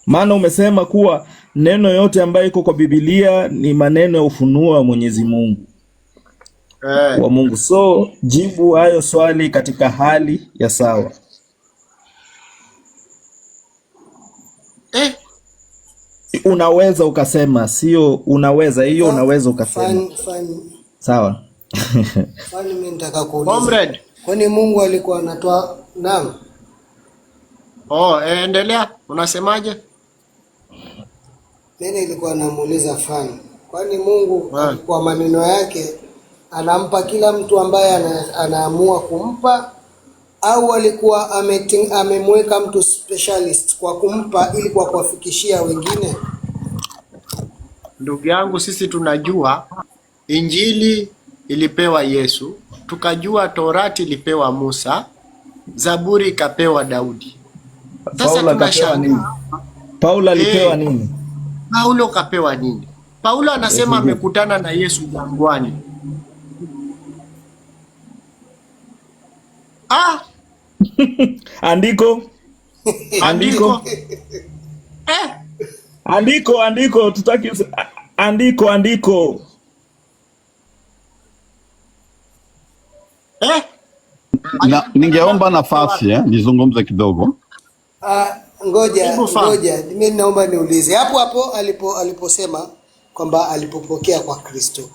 Maana umesema kuwa neno yote ambayo iko kwa Biblia ni maneno ya ufunuo wa Mwenyezi Mungu wa Mungu. So jibu hayo swali katika hali ya sawa. Unaweza ukasema, sio unaweza, hiyo unaweza ukasema. Sawa. Fani mimi nataka kuuliza. Kwani Mungu alikuwa anatoa naam? Endelea. Unasemaje? Mimi nilikuwa namuuliza Fani. Kwani Mungu kwa maneno yake anampa kila mtu ambaye anaamua kumpa, au alikuwa amemweka mtu specialist kwa kumpa ili kwa kuwafikishia wengine? Ndugu yangu, sisi tunajua Injili ilipewa Yesu, tukajua Torati ilipewa Musa, Zaburi ikapewa Daudi. Sasa tunashangaa nini? Paulo alipewa nini? Paulo kapewa nini? Paulo anasema amekutana na Yesu jangwani. Andiko tutaki andiko. Ningeomba nafasi nizungumze kidogo. Ngoja mimi naomba niulize hapo aliposema kwamba alipopokea kwa Kristo.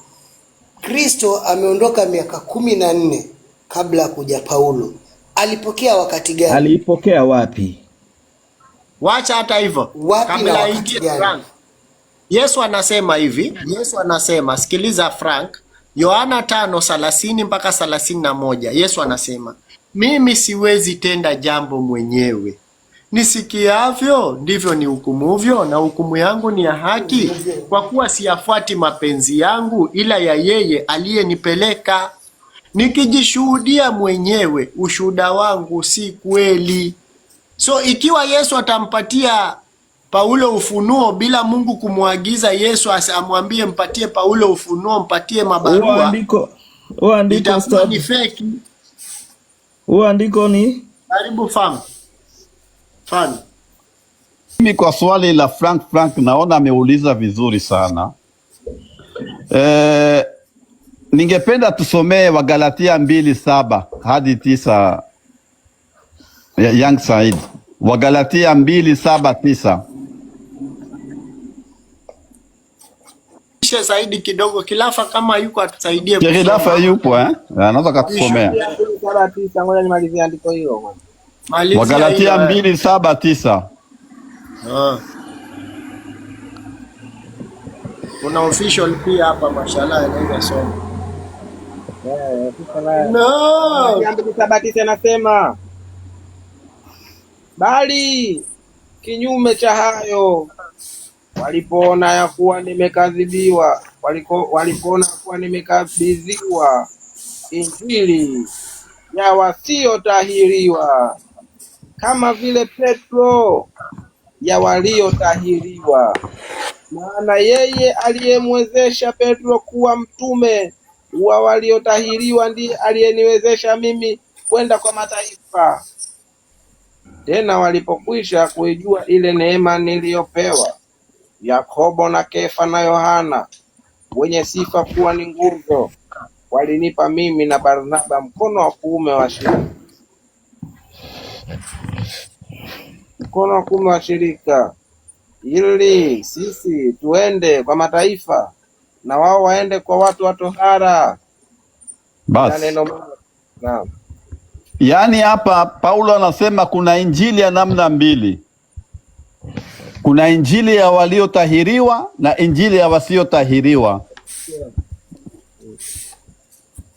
Kristo ameondoka miaka 14 kabla ya kuja Paulo. Alipokea wakati gani? Alipokea wapi? Wacha hata hivyo. Kabla wakati gani? Yesu anasema hivi, sikiliza Frank, Yohana 5:30 mpaka 31. Yesu anasema, mimi siwezi tenda jambo mwenyewe. Nisikiavyo ndivyo ni hukumuvyo, na hukumu yangu ni ya haki, kwa kuwa siyafuati mapenzi yangu ila ya yeye aliyenipeleka. Nikijishuhudia mwenyewe, ushuhuda wangu si kweli. So ikiwa Yesu atampatia Paulo ufunuo bila Mungu kumwagiza Yesu amwambie mpatie Paulo ufunuo, mpatie mabarua, andiko ni fake. Andiko ni karibu famu. Mimi kwa swali la Frank naona ameuliza vizuri sana. Ningependa tusomee Wagalatia 2:7 hadi 9. Young Said. Wagalatia 2:7-9. Zaidi kidogo Kilafa kama yuko atusaidie. Kilafa yupo anaweza kutusomea. 2:7-9, ngoja nimalizie andiko hilo. Wagalatia 2:7-9. Kuna official pia hapa mashallah anaweza soma. No. 2:7-9 nasema, bali kinyume cha hayo, walipoona ya kuwa nimekadhibiwa, walipoona kuwa nimekabidhiwa Injili ya wasiotahiriwa, kama vile Petro ya waliotahiriwa. Maana yeye aliyemwezesha Petro kuwa mtume wa waliotahiriwa ndiye aliyeniwezesha mimi kwenda kwa mataifa. Tena walipokwisha kuijua ile neema niliyopewa, Yakobo na Kefa na Yohana, wenye sifa kuwa ni nguzo, walinipa mimi na Barnaba mkono wa kuume wa shirika, ili sisi tuende kwa mataifa na wao waende kwa watu wa tohara. Basi. Yaani hapa Paulo anasema kuna injili ya namna mbili. Kuna injili ya waliotahiriwa na injili ya wasiotahiriwa.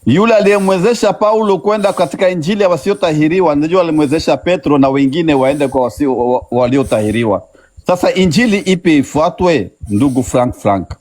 Yule aliyemwezesha Paulo kwenda katika injili ya wasiotahiriwa ndio alimwezesha Petro na wengine waende kwa waliotahiriwa. Sasa injili ipi ifuatwe, ndugu Frank?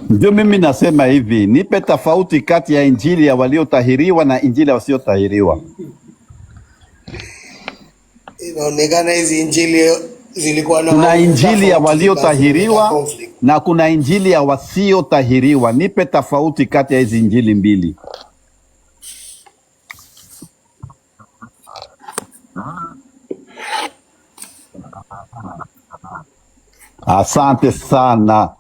Ndio mimi nasema hivi, nipe tofauti kati ya injili ya waliotahiriwa na injili ya wasiotahiriwa. Inaonekana hizi injili zilikuwa na kuna injili ya waliotahiriwa na kuna injili ya wasiotahiriwa. Nipe tofauti kati ya hizi injili mbili. Asante sana.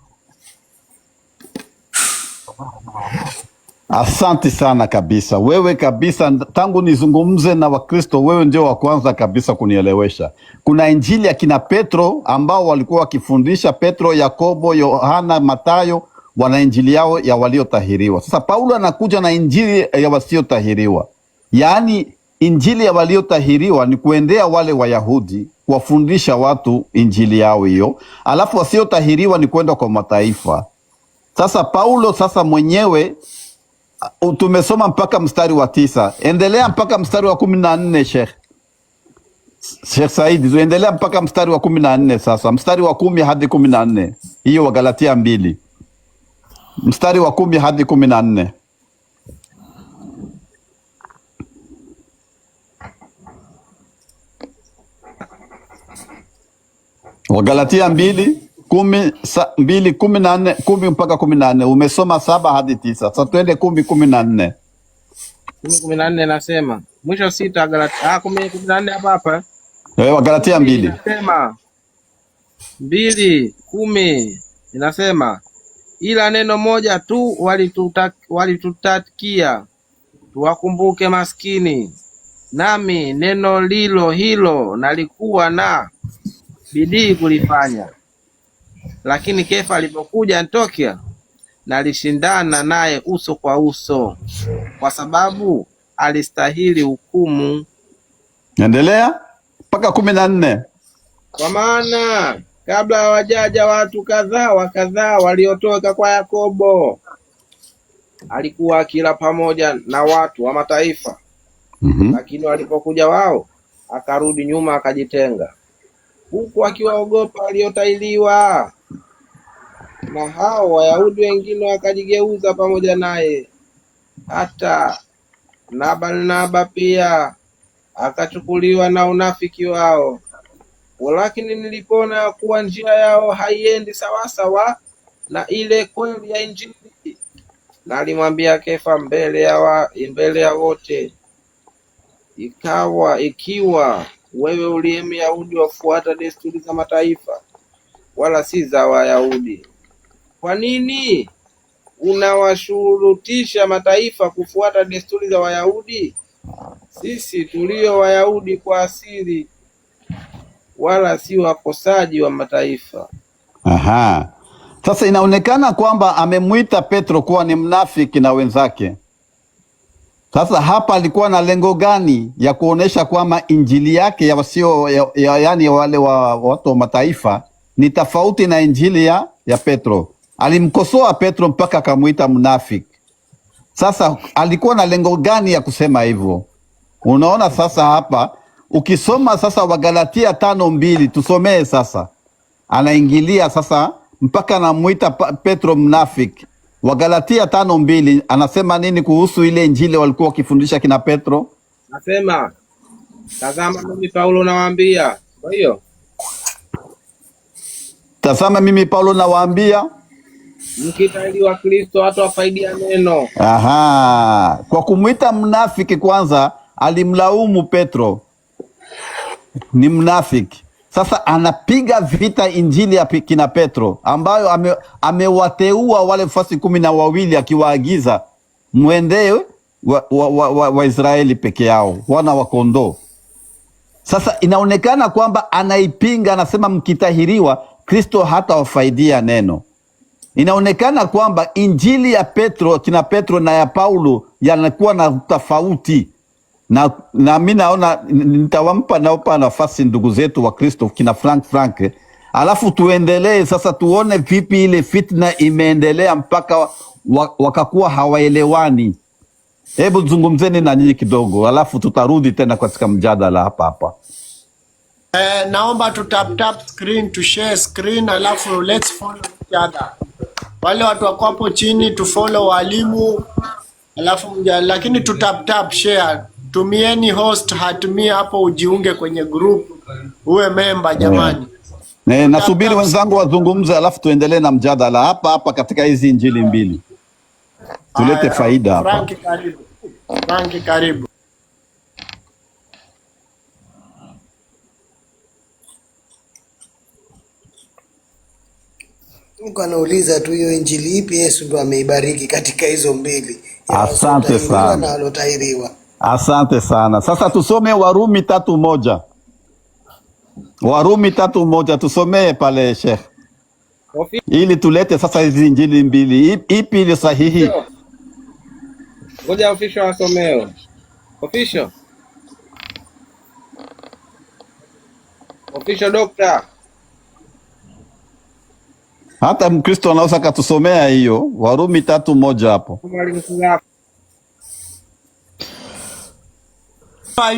Asante sana kabisa. Wewe kabisa, tangu nizungumze na Wakristo, wewe ndio wa kwanza kabisa kunielewesha. Kuna injili ya kina Petro ambao walikuwa wakifundisha, Petro, Yakobo, Yohana, Matayo, wana injili yao ya waliotahiriwa. Sasa Paulo anakuja na injili ya wasiotahiriwa. Yaani injili ya waliotahiriwa ni kuendea wale Wayahudi, kuwafundisha watu injili yao hiyo. Alafu wasiotahiriwa ni kwenda kwa mataifa. Sasa Paulo sasa mwenyewe, tumesoma mpaka mstari wa 9. Endelea mpaka mstari wa 14, Sheikh Said. Tuendelea mpaka mstari wa 14 sasa. Mstari wa 10 hadi 14. Hiyo wa Galatia 2. Mstari wa 10 hadi 14. Wa Galatia 2:14 10 mpaka 14. Umesoma 7 hadi 9. Sasa twende 10:14. 10:14 nasema. Mwisho 6 Galatia 10:14 hapa. Wa Galatia 2. Nasema 2:10 inasema ila neno moja tu walitutakia tuwakumbuke maskini, nami neno lilo hilo nalikuwa na bidii kulifanya. Lakini Kefa alipokuja Antiokia, nalishindana naye uso kwa uso, kwa sababu alistahili hukumu. Endelea mpaka 14. Kwa maana kabla hawajaja watu kadhaa waliotoka kwa Yakobo, alikuwa akila pamoja na watu wa mataifa. Lakini walipokuja wao, akarudi nyuma akajitenga, huku akiwaogopa waliotahiriwa. Na hao Wayahudi wengine wakajigeuza pamoja naye, hata na Barnaba pia akachukuliwa na unafiki wao. Walakini nilipoona kuwa njia yao haiendi sawasawa na ile kweli ya Injili, nalimwambia Kefa mbele ya wote, ikiwa wewe uliye Myahudi wafuata desturi za mataifa wala si za Wayahudi, kwa nini unawashurutisha mataifa kufuata desturi za Wayahudi? Sisi tulio Wayahudi kwa asili, wala si wakosaji wa mataifa. Aha. Sasa inaonekana kwamba amemwita Petro kuwa ni mnafiki na wenzake. Sasa hapa alikuwa na lengo gani ya kuonesha kwamba injili yake ya wasio yani wale wa watu wa mataifa ni tofauti na injili ya Petro? Alimkosoa Petro mpaka akamwita mnafiki. Sasa alikuwa na lengo gani ya kusema hivyo? Unaona sasa hapa ukisoma sasa Wagalatia 5:2, tusomee sasa. Anaingilia sasa mpaka anamuita Petro mnafiki. Wagalatia 5:2 anasema nini kuhusu ile injili walikuwa wakifundisha kina Petro? Nasema, tazama mimi Paulo nawaambia. Kwa hiyo tazama mimi Paulo nawaambia, mkitahiriwa Kristo hata wafaidia neno. Aha. Kwa kumwita mnafiki kwanza alimlaumu Petro ni mnafiki. Sasa anapiga vita injili ya kina Petro ambayo amewateua wale fasi 12 akiwaagiza mwendee Waisraeli peke yao, wana wa kondoo. Sasa inaonekana kwamba anaipinga, anasema mkitahiriwa Kristo hata wafaidia neno. Inaonekana kwamba injili ya kina Petro na ya Paulo yanakuwa na tofauti. Na mimi naona nitawapa nafasi ndugu zetu wa Kristo kina Frank, alafu tuendelee sasa, tuone vipi ile fitna imeendelea mpaka wakakuwa hawaelewani. Hebu zungumzeni na nyinyi kidogo, alafu tutarudi tena katika mjadala hapa. Naomba tu tap screen to share screen, alafu let's follow each other. Wale watu wako hapo chini tufollow walimu, alafu lakini tap share. Tumieni host, hatumie hapo, ujiunge kwenye group, uwe member jamani. Nasubiri wenzangu wazungumze, alafu tuendelee na mjadala hapa katika hizi injili mbili, tulete faida hapa. Franki karibu. Niko anauliza tu hiyo injili ipi Yesu ndo ameibariki katika hizo mbili? Asante sana. Na walotahiriwa. Asante sana. Sasa tusome Warumi 3:1. Warumi 3:1 tusomee pale Sheikh. Ili tulete sasa hizi injili mbili. Ipi ile sahihi? Ngoja official asomeo. Official doctor. Hata Mkristo anaweza katusomea hiyo Warumi 3:1 hapo.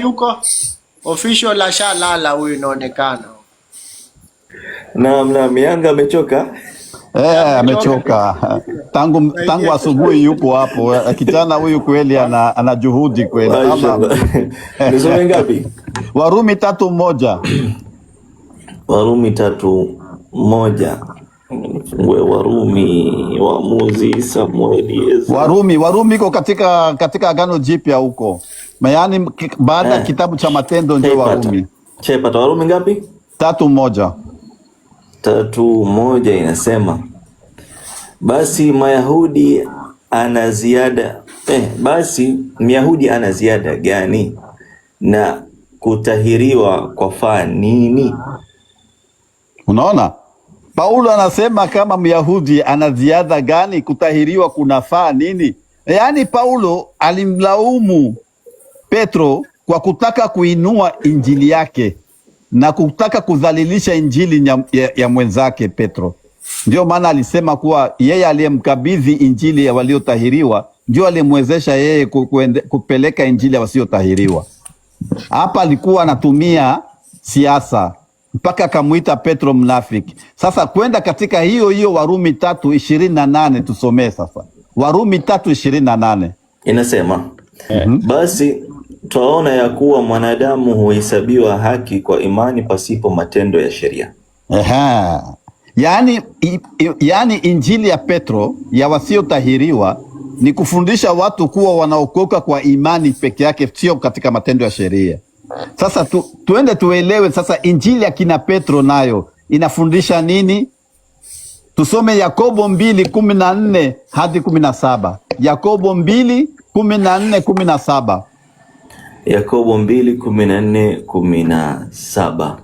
Yuko official la shalala huyu inaonekana. Naam, Yanga amechoka. Amechoka. Tangu asubuhi yuko hapo. Kijana huyu kweli ana juhudi kweli. Nisome ngapi? Warumi 3:1. Warumi 3:1. Fungue Warumi, Waamuzi, Samueli. Warumi iko katika Agano Jipya huko. Yaani baada ya kitabu cha Matendo ndio Warumi. Chepata Warumi ngapi? 3:1. 3:1 inasema basi Myahudi ana ziada gani na kutahiriwa kwa faa nini? Unaona? Paulo anasema kama Myahudi ana ziada gani, kutahiriwa kunafaa nini? Yaani Paulo alimlaumu Petro kwa kutaka kuinua injili yake na kutaka kudhalilisha injili ya mwenzake Petro. Ndio maana alisema kuwa yeye aliyemkabidhi injili ya waliotahiriwa ndio alimwezesha yeye kupeleka injili ya wasiotahiriwa. Hapa alikuwa anatumia siasa mpaka akamuita Petro mnafiki. Sasa kwenda katika hiyo Warumi 3:28 tusomee sasa. Warumi 3:28 inasema basi twaona ya kuwa mwanadamu huhesabiwa haki kwa imani pasipo matendo ya sheria. Yaani injili ya Petro ya wasiotahiriwa ni kufundisha watu kuwa wanaokoka kwa imani peke yake, sio katika matendo ya sheria. Sasa tuende tuelewe sasa injili ya kina Petro nayo inafundisha nini? Tusome Yakobo 2:14 hadi 17. Yakobo 2:14-17. Yakobo 2:14-17.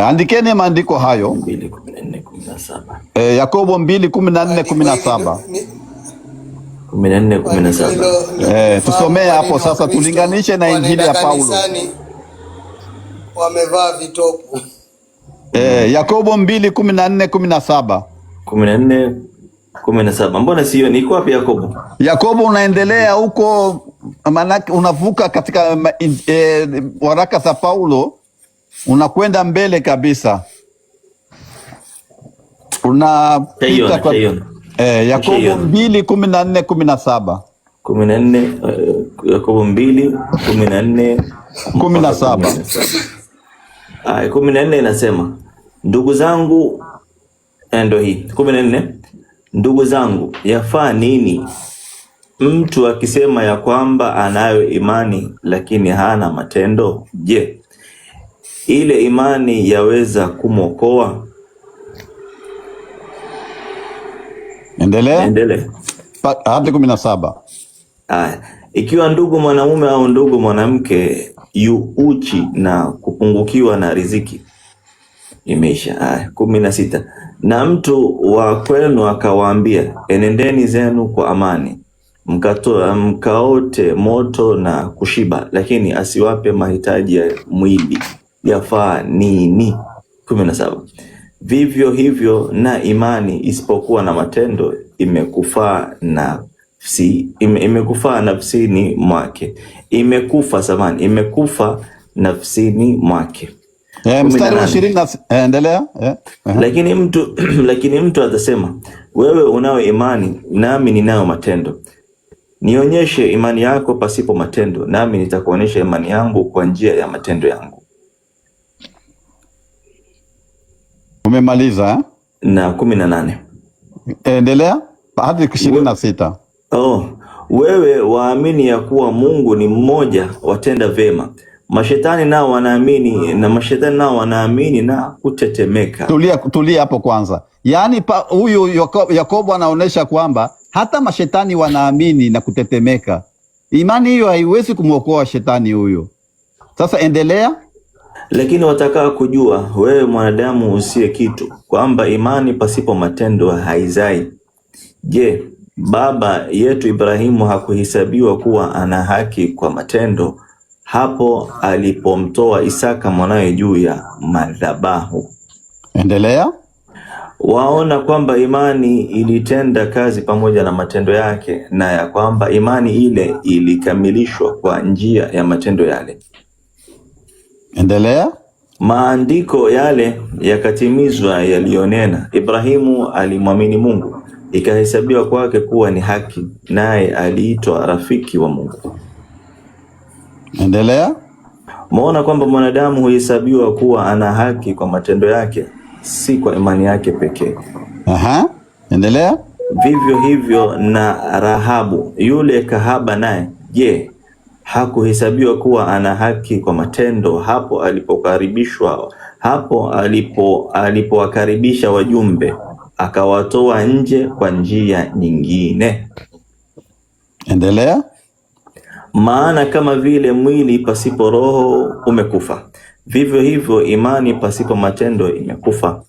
Andikeni maandiko hayo. 2:14-17. Yakobo 2:14-17. 14-17. Tusomee hapo sasa, tulinganishe na injili ya Paulo. Wamevaa vitopu. Yakobo 2:14-17. 14-17. Mbona sio niko wapi Yakobo? Yakobo unaendelea huko, maana unavuka katika waraka za Paulo, unakwenda mbele kabisa. Unapita kwa Yakobo 2:14-17. 14 Yakobo 2:14-17. 14 inasema ndugu zangu, ndo hii 14. Ndugu zangu, yafaa nini mtu akisema ya kwamba anayo imani lakini hana matendo? Je, ile imani yaweza kumwokoa? Endelee. Hadi 17. Ikiwa ndugu mwanamume au ndugu mwanamke yu uchi na kupungukiwa na riziki, imeisha. 16. Na mtu wa kwenu akawaambia, enendeni zenu kwa amani, mkaote moto na kushiba, lakini asiwape mahitaji ya mwili, yafaa nini? 17. Vivyo hivyo na imani isipokuwa na matendo imekufa nafsini mwake. Imekufa nafsini mwake. Mstari wa 20 endelea. Lakini mtu atasema, wewe unayo imani, nami ninayo matendo. Nionyeshe imani yako pasipo matendo, nami nitakuonyesha imani yangu kwa njia ya matendo yangu. Umemaliza Na 18. Endelea hadi 26. Wewe waamini ya kuwa Mungu ni mmoja, watenda vema. Mashetani nao wanaamini na kutetemeka. Tulia hapo kwanza. Yaani huyu Yakobo anaonesha kwamba hata mashetani wanaamini na kutetemeka. Imani hiyo haiwezi kumwokoa shetani huyo. Sasa endelea. Lakini watakaa kujua, wewe mwanadamu usiye kitu, kwamba imani pasipo matendo haizai. Je, baba yetu Ibrahimu hakuhesabiwa kuwa ana haki kwa matendo hapo alipomtoa Isaka mwanawe juu ya madhabahu? Endelea. Waona kwamba imani ilitenda kazi pamoja na matendo yake, na ya kwamba imani ile ilikamilishwa kwa njia ya matendo yale. Endelea. Maandiko yale yakatimizwa yalionena, Ibrahimu alimwamini Mungu, ikahesabiwa kwake kuwa ni haki, naye aliitwa rafiki wa Mungu. Endelea. Maona kwamba mwanadamu huhesabiwa kuwa ana haki kwa matendo yake, si kwa imani yake pekee. Endelea. Vivyo hivyo na Rahabu yule kahaba, naye je, hakuhesabiwa kuwa ana haki kwa matendo alipowakaribisha wajumbe, akawatoa nje kwa njia nyingine? Endelea. Maana kama vile mwili pasipo roho umekufa, vivyo hivyo imani pasipo matendo imekufa.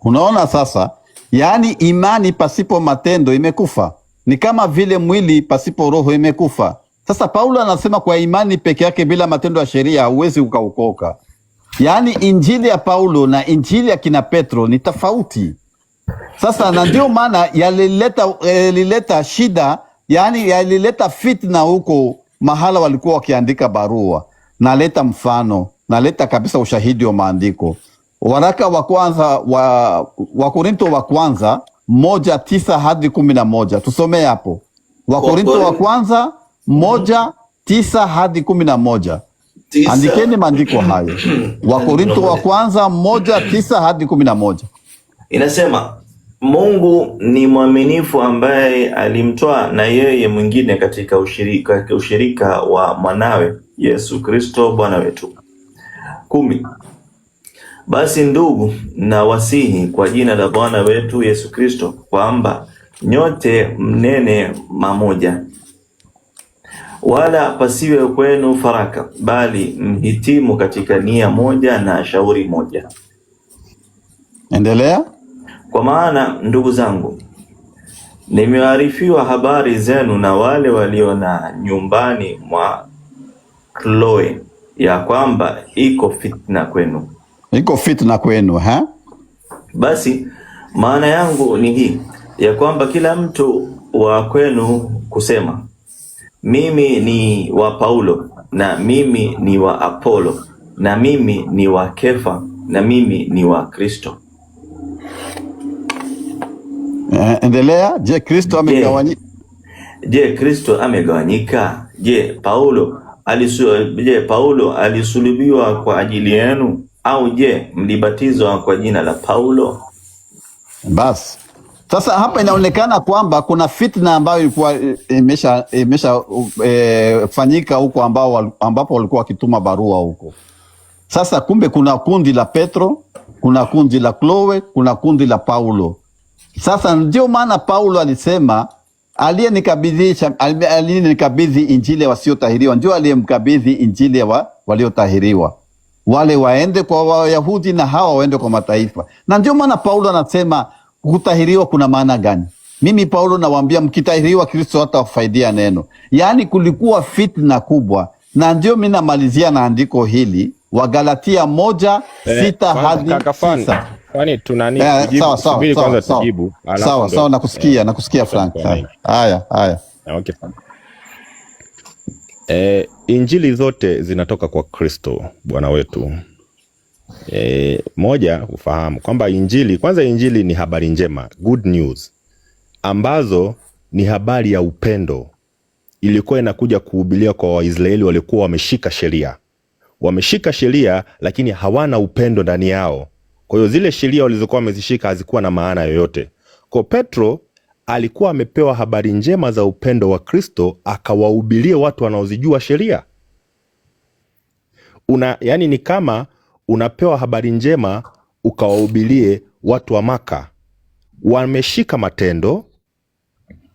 Unaona sasa, yaani imani pasipo matendo imekufa. Ni kama vile mwili pasipo roho imekufa. Sasa Paulo anasema kwa imani peke yake bila matendo ya sheria huwezi ukaokoka. Yaani injili ya Paulo na injili ya kina Petro ni tofauti. Sasa na ndio maana yalileta shida, yaani yalileta fitna huko mahala walikuwa wakiandika barua. Naleta mfano, naleta kabisa ushahidi wa maandiko. Waraka wa kwanza wa Korinto wa kwanza 1:9 hadi 11. Tusomee hapo. Wa Korinto wa kwanza 1:9 hadi 11. Andikeni maandiko hayo. Wa Korinto wa kwanza 1:9 hadi 11. Inasema, Mungu ni mwaminifu, ambaye alimtoa na yeye mwingine katika ushirika wa mwanawe Yesu Kristo Bwana wetu. 10. Basi ndugu, na wasihi kwa jina la Bwana wetu Yesu Kristo, kwamba nyote mnene mamoja, wala pasiwe kwenu faraka, bali mhitimu katika nia moja na shauri moja. Endelea. Kwa maana ndugu zangu, nimearifiwa habari zenu na wale walio na nyumbani mwa Kloe, ya kwamba iko fitna kwenu. Iko fitna kwenu, Basi maana yangu ni hii, ya kwamba kila mtu wa kwenu kusema, mimi ni wa Paulo, na mimi ni wa Apolo, na mimi ni wa Kefa, na mimi ni wa Kristo. Endelea. Je, Kristo amegawanyika? Je, Kristo amegawanyika? Je, Paulo alisulubiwa kwa ajili yenu? Au je, mlibatizwa kwa jina la Paulo? Basi sasa hapa inaonekana kwamba kuna fitna ambayo ilikuwa imesha fanyika huko ambapo walikuwa wakituma barua huko. Sasa kumbe kuna kundi la Petro, kuna kundi la Kloe, kuna kundi la Paulo. Sasa ndio maana Paulo alisema aliyenikabidhi injili ya wasiotahiriwa ndio aliyemkabidhi injili ya waliotahiriwa. Wale waende kwa Wayahudi na hawa waende kwa mataifa. Na ndio maana Paulo anasema kutahiriwa kuna maana gani? Mimi Paulo nawaambia, mkitahiriwa Kristo hatawafaidia neno. Yaani kulikuwa fitna kubwa. Na ndio mimi namalizia na andiko hili, Wagalatia 1:6 hadi 9. Kwani tunani kujibu? Subiri kwanza tujibu. Sawa, nakusikia Frank. Haya. Okay. Injili zote zinatoka kwa Kristo Bwana wetu. Moja, ufahamu kwamba injili ni habari njema, good news, ambazo ni habari ya upendo. Ilikuwa inakuja kuhubiria kwa Waisraeli walikuwa wameshika sheria lakini hawana upendo ndani yao. Kwa hiyo zile sheria walizokuwa wamezishika hazikuwa na maana yoyote. Kwa Petro alikuwa amepewa habari njema za upendo wa Kristo, akawahubiria watu wanaozijua sheria. Yani ni kama unapewa habari njema ukawahubirie watu wa Maka, wameshika matendo,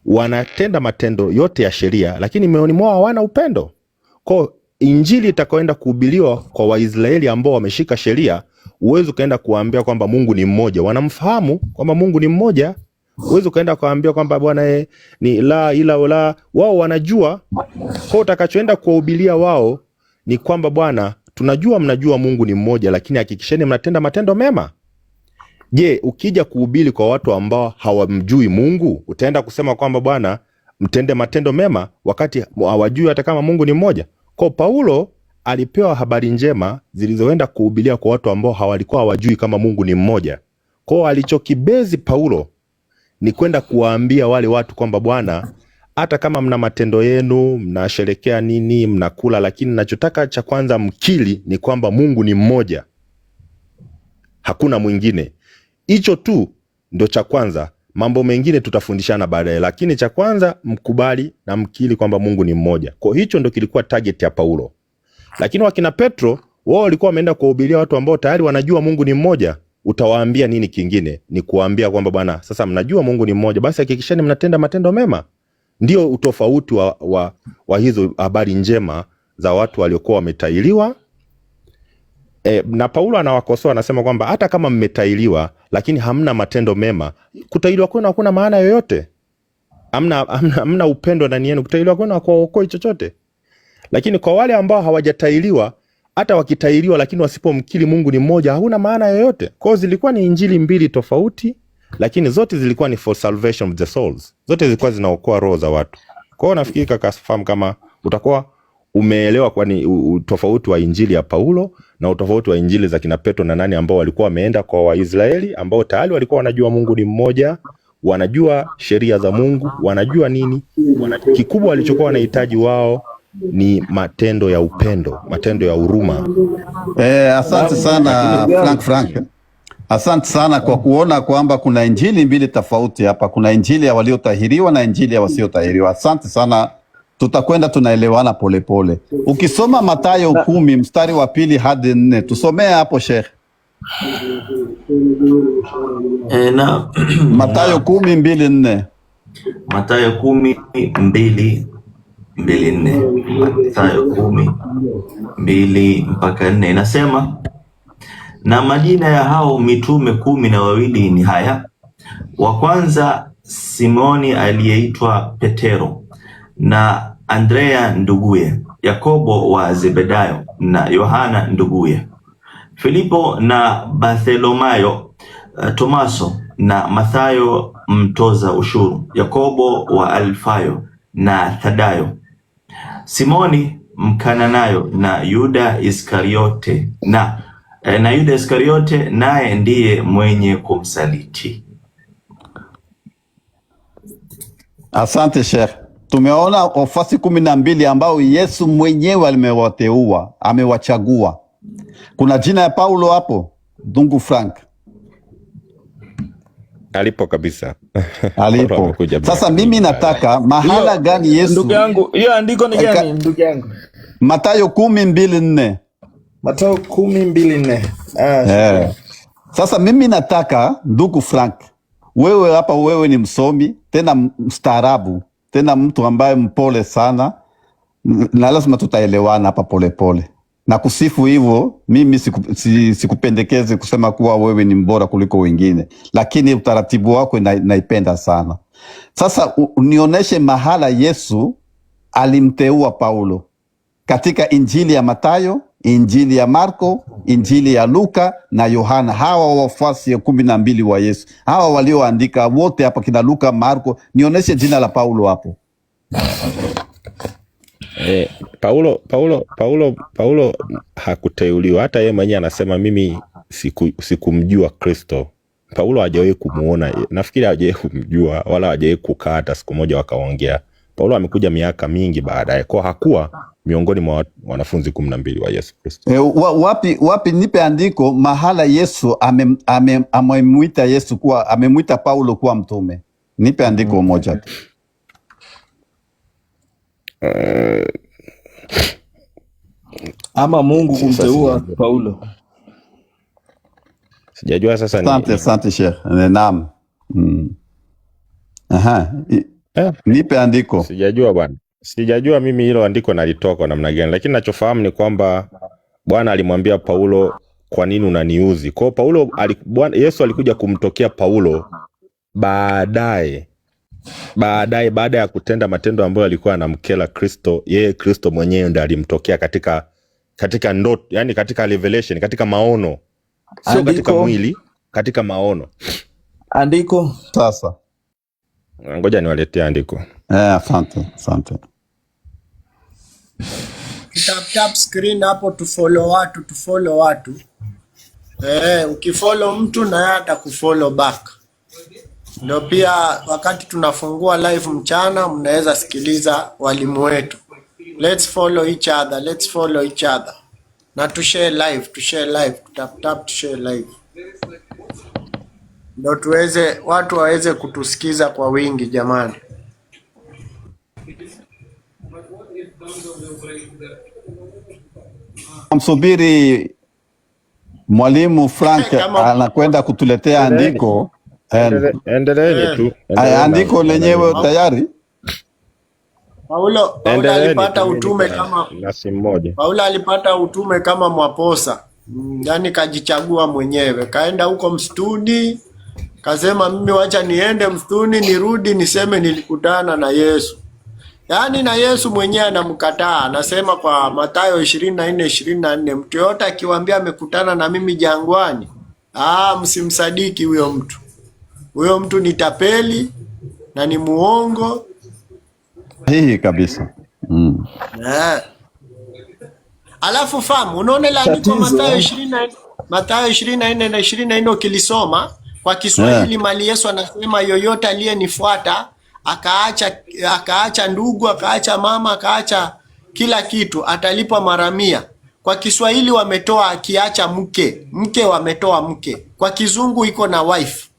wanatenda matendo yote ya sheria, lakini mioyoni mwao hawana upendo. Kwa injili itakayoenda kuhubiriwa kwa Waisraeli ambao wameshika sheria, uwezo kaenda kuambia kwamba Mungu ni mmoja, wanamfahamu kwamba Mungu ni mmoja. Uwezo kaenda kuambia kwamba Bwana ni la ila wala, wao wanajua. Kwa utakachoenda kuwahubiria wao ni kwamba Bwana, tunajua mnajua Mungu ni mmoja, lakini hakikisheni mnatenda matendo mema. Je, ukija kuhubiri kwa watu ambao hawamjui Mungu, utaenda kusema kwamba Bwana mtende matendo mema wakati hawajui hata kama Mungu ni mmoja? Kwa Paulo alipewa habari njema zilizoenda kuhubiria kwa watu ambao hawalikuwa hawajui kama Mungu ni mmoja. Kwa alichokibezi Paulo ni kwenda kuwaambia wale watu kwamba Bwana, hata kama mna matendo yenu, mnasherekea nini, mnakula, lakini nachotaka cha kwanza mkili ni kwamba Mungu ni mmoja, hakuna mwingine. Hicho tu ndo cha kwanza, mambo mengine tutafundishana baadaye, lakini cha kwanza mkubali na mkili kwamba Mungu ni mmoja. Kwa hicho ndo kilikuwa target ya Paulo. Lakini wakina Petro, wao walikuwa wameenda kuhubiria watu ambao tayari wanajua Mungu ni mmoja. Utawaambia nini kingine? Ni kuambia kwamba Bwana, sasa mnajua Mungu ni mmoja, basi hakikisheni mnatenda matendo mema. Ndio utofauti wa hizo habari njema za watu waliokuwa wametailiwa. Na Paulo anawakosoa, anasema kwamba hata kama mmetailiwa lakini hamna matendo mema, kutailiwa kwenu hakuna maana yoyote. Hamna upendo ndani yenu, kutailiwa kwenu hakuwaokoi chochote. Lakini kwa wale ambao hawajatailiwa, hata wakitailiwa lakini wasipomkiri Mungu ni mmoja, hauna maana yoyote. Kwa hiyo zilikuwa ni injili mbili tofauti, lakini zote zilikuwa ni for salvation of the souls. Zote zilikuwa zinaokoa roho za watu. Kwa hiyo nafikiri kaka fahamu kama utakuwa umeelewa kwani utofauti wa injili ya Paulo na utofauti wa injili za kina Petro na nani ambao walikuwa wameenda kwa Waisraeli ambao tayari walikuwa wanajua Mungu ni mmoja, wanajua sheria za Mungu, wanajua nini. Kikubwa walichokuwa wanahitaji wao ni matendo ya upendo, matendo ya huruma. Asante sana Frank. Asante sana kwa kuona kwamba kuna injili mbili tofauti hapa. Kuna injili ya waliotahiriwa na injili ya wasiotahiriwa. Asante sana. Tutakwenda tunaelewana polepole. Ukisoma Mathayo 10 mstari wa 2 hadi 4, tusomee hapo Sheikh. Mathayo 10:2-4. Mathayo 10:2-4. Mathayo 10:2 mpaka 4 inasema, na majina ya hao mitume 12 ni haya: wa kwanza Simoni aliyeitwa Petero, na Andrea nduguye, Yakobo wa Zebedayo na Yohana nduguye, Filipo na Bartholomayo, Tomaso na Mathayo mtoza ushuru, Yakobo wa Alfayo na Thadayo, Simoni Mkananayo na Yuda Iskariote naye ndiye mwenye kumsaliti. Asante Sheikh. Tumeona wafasi 12 ambao Yesu mwenyewe amewateua, amewachagua. Kuna jina ya Paulo hapo, Dungu Frank? Alipo kabisa. Alipo. Sasa mimi nataka mahala gani Yesu? Ndugu yangu, hiyo andiko ni gani ndugu yangu? Mathayo 10:2-4. Mathayo 10:2-4. Sasa mimi nataka ndugu Frank, wewe hapa, wewe ni msomi tena mstaarabu tena mtu ambaye mpole sana, na lazima tutaelewana hapa polepole. Na kusifu hivyo, mimi sikupendekeze kusema kuwa wewe ni mbora kuliko wengine, lakini utaratibu wako naipenda sana. Sasa unioneshe mahala Yesu alimteua Paulo katika injili ya Mathayo, injili ya Marko, injili ya Luka na Yohana. Hawa wafuasi 12 wa Yesu, hawa walioandika wote hapa, kina Luka, Marko, nionyeshe jina la Paulo hapo. Paulo hakuteuliwa. Hata yeye mwenyewe anasema mimi sikumjua Kristo. Paulo hajawahi kumuona, nafikiri hajawahi kumjua wala hajawahi kukaa hata siku moja wakaongea. Paulo amekuja miaka mingi baadaye, kwa hakuwa miongoni mwa wanafunzi 12 wa Yesu Kristo. Wapi nipe andiko mahala Yesu amemwita Yesu kuwa, amemwita Paulo kuwa mtume. Nipe andiko moja tu. Ama Mungu kumteua Paulo. Sijajua sasa ni. Asante Sheikh. Naam. Aha. Nipe andiko. Sijajua bwana. Sijajua mimi hilo andiko nalitoka namna gani, lakini ninachofahamu ni kwamba Bwana alimwambia Paulo, kwa nini unaniuzi? Kwa Paulo Yesu alikuja kumtokea Paulo baada ya kutenda matendo ambayo alikuwa anamkela Kristo. Yeye Kristo mwenyewe ndiye alimtokea katika ndoto, yani katika revelation, katika maono. Sio katika mwili, katika maono. Andiko sasa. Ngoja niwaletee andiko. Asante. Tap screen hapo tufollow watu. Ukifollow mtu na yeye atakufollow back. Ndio pia wakati tunafungua live mchana mnaweza sikiliza walimu wetu. Let's follow each other. Na to share live, tap to share live. Ndio watu waweze kutusikiza kwa wingi jamani. Msubiri mwalimu Frank anakwenda kutuletea andiko. Endeleeni tu. Andiko lenyewe tayari. Paulo alipata utume kama simu moja. Paulo alipata utume kama Mwaposa. Yaani kajichagua mwenyewe. Kaenda huko msituni, kasema mimi wacha niende msituni nirudi niseme nilikutana na Yesu. Yaani na Yesu mwenyewe anamkataa, anasema kwa Mathayo 24:24, mtu yote akiwaambia amekutana na mimi jangwani, msimsadiki huyo mtu. Huyo mtu ni tapeli na ni muongo. Hii kabisa. Alafu fahamu, unaona la andiko Mathayo 24 na 24 ukilisoma kwa Kiswahili mali Yesu anasema yoyote aliyenifuata akaacha ndugu, akaacha mama, akaacha kila kitu atalipwa mara 100. Kwa Kiswahili wametoa akiacha mke wametoa mke. Kwa Kizungu iko na wife.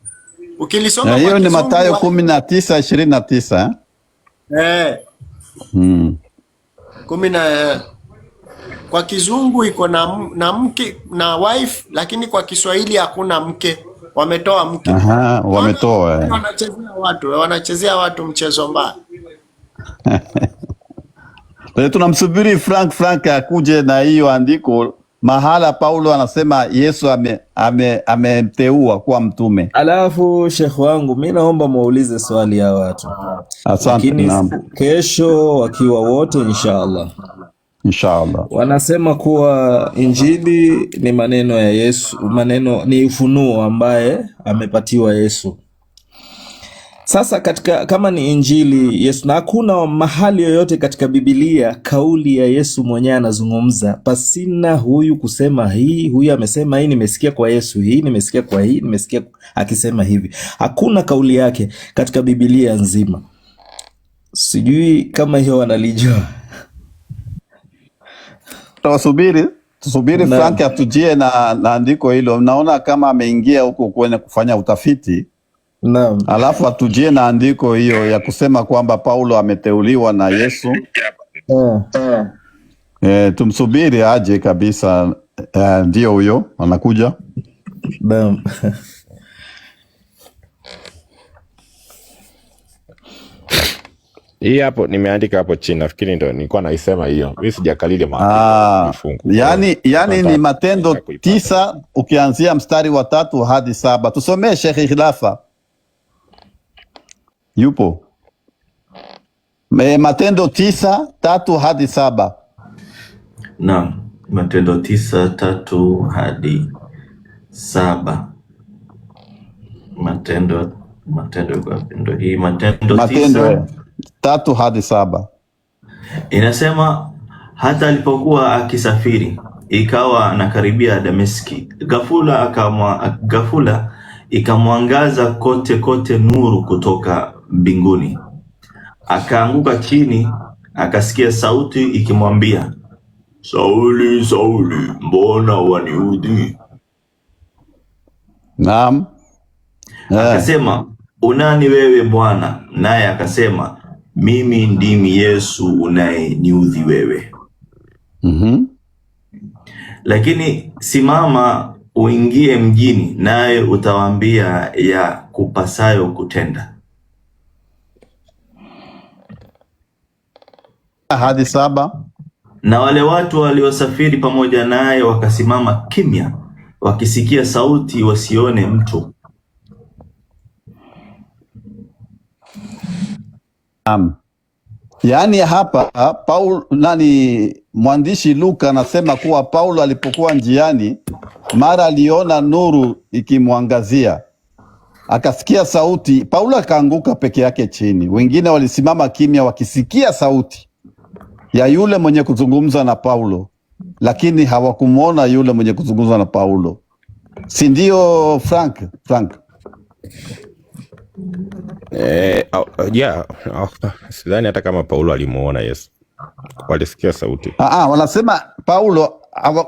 Ukilisoma hiyo ni Mathayo 19:29. Kwa Kizungu iko na mke na wife, lakini kwa Kiswahili hakuna mke. Wametoa mke. Wametoa. Wanachezea watu mchezo mbaya. Tunamsubiri Frank akuje na hiyo andiko mahala Paulo anasema Yesu amemteua kuwa mtume. Alafu Sheikh wangu, mimi naomba muulize swali ya watu. Asante. Kesho wakiwa wote inshallah. Wanasema kuwa Injili ni maneno ya Yesu, ni ufunuo ambaye amepatiwa Yesu. Sasa kama ni Injili Yesu, na hakuna mahali yoyote katika Biblia kauli ya Yesu mwenyewe anazungumza pasina huyu kusema hii, huyu amesema hii, nimesikia kwa Yesu hii, nimesikia kwa hii, nimesikia akisema hivi. Hakuna kauli yake katika Biblia nzima. Sijui kama hiyo wanalijua. Tusubiri Frank atujie na andiko hilo. Naona kama ameingia huko kwenye kufanya utafiti. Naam. Alafu atujie na andiko hiyo ya kusema kwamba Paulo ameteuliwa na Yesu. Tumsubiri aje kabisa. Ndio huyo anakuja. Naam. Hii hapo nimeandika hapo chini, nafikiri ndio nilikuwa naisema hiyo. Mimi sijakalili mafungu. Yani ni Matendo 9 ukianzia mstari wa 3 hadi 7. Tusomee Sheikh Khilafa. Yupo. Matendo 9:3 hadi 7. Naam, Matendo 9:3 hadi 7. Matendo ndio hii Matendo 9 3 hadi 7. Inasema hata alipokuwa akisafiri ikawa anakaribia Dameski, ghafula ikamwangaza kote kote nuru kutoka mbinguni. Akaanguka chini, akasikia sauti ikimwambia, Sauli, Sauli, mbona waniudhi? Naam. Akasema, unani wewe Bwana? Naye akasema, mimi ndimi Yesu unayeniudhi wewe. Lakini simama uingie mjini, naye utawaambia ya kupasayo kutenda. Hadi 7. Na wale watu waliosafiri pamoja naye wakasimama kimya, wakisikia sauti, wasione mtu. Yaani hapa mwandishi Luka anasema kuwa Paulo alipokuwa njiani, mara aliona nuru ikimwangazia, akasikia sauti. Paulo akaanguka peke yake chini, wengine walisimama kimya wakisikia sauti ya yule mwenye kuzungumza na Paulo, lakini hawakumuona yule mwenye kuzungumza na Paulo. Si ndio Frank? Sidhani hata kama Paulo alimuona Yesu. Walisikia sauti. Wanasema Paulo,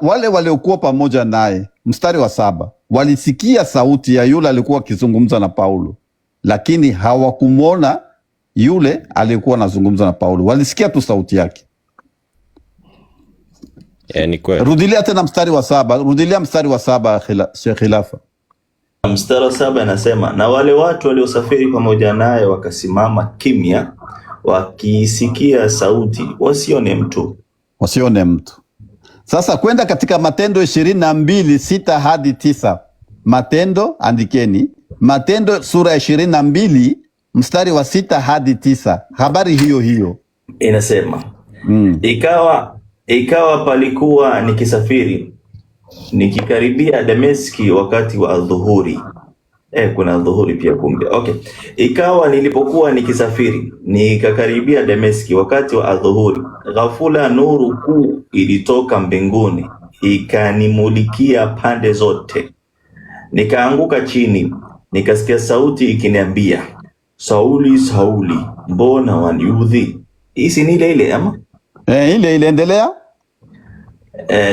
wale waliokuwa pamoja naye, mstari wa 7, walisikia sauti ya yule alikuwa akizungumza na Paulo, lakini hawakumuona yule alikuwa anazungumza na Paulo. Walisikia tu sauti yake. Ni kweli. Rudilia tena mstari wa 7. Rudilia mstari wa 7, Sheikh Khilafa. Mstari wa 7 anasema, na wale watu waliosafiri pamoja naye wakasimama kimya, wakisikia sauti, wasione mtu. Sasa kwenda katika Matendo 22:6 hadi 9. Matendo, andikeni, Matendo sura 22 mstari wa 6 hadi 9. Habari hiyo inasema, ikawa palikuwa nikisafiri nikikaribia Dameski wakati wa adhuhuri. Kuna adhuhuri pia kumbe. Okay. Ikawa nilipokuwa nikisafiri nikakaribia Dameski wakati wa adhuhuri, ghafula nuru kuu ilitoka mbinguni ikanimulikia pande zote. Nikaanguka chini, nikasikia sauti ikiniambia, Sauli, Sauli, mbona waniudhi? Hii ni ile ama? Ile endelea.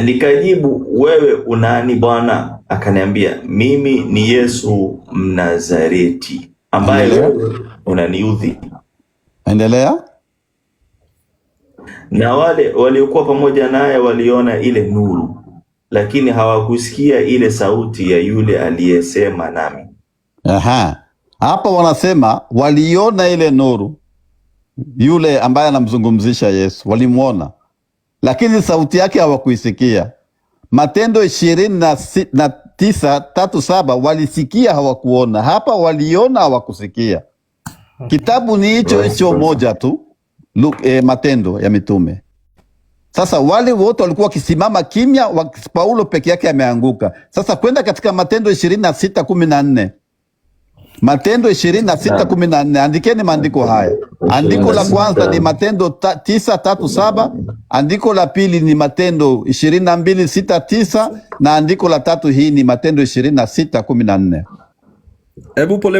Nikajibu, wewe unani Bwana? Akaniambia, mimi ni Yesu Mnazareti ambaye wewe unaniudhi. Endelea. Na wale waliokuwa pamoja naye waliona ile nuru, lakini hawakusikia ile sauti ya yule aliyesema nami. Hapa wanasema waliona ile nuru, yule ambaye anamzungumzisha Yesu walimuona, lakini sauti yake hawakuisikia. Matendo 29:3-7 walisikia, hawakuona. Hapa waliona, hawakusikia. Kitabu ni hicho moja tu, Matendo ya Mitume. Sasa wale wote walikuwa wakisimama kimya, Paulo peke yake ameanguka. Sasa kwenda katika Matendo 26:14. Matendo 26:14. Andikeni maandiko haya. Andiko la kwanza ni Matendo 9:3-7. Andiko la pili ni Matendo 22:6-9, na andiko la tatu hii ni Matendo 26:14. Hebu pole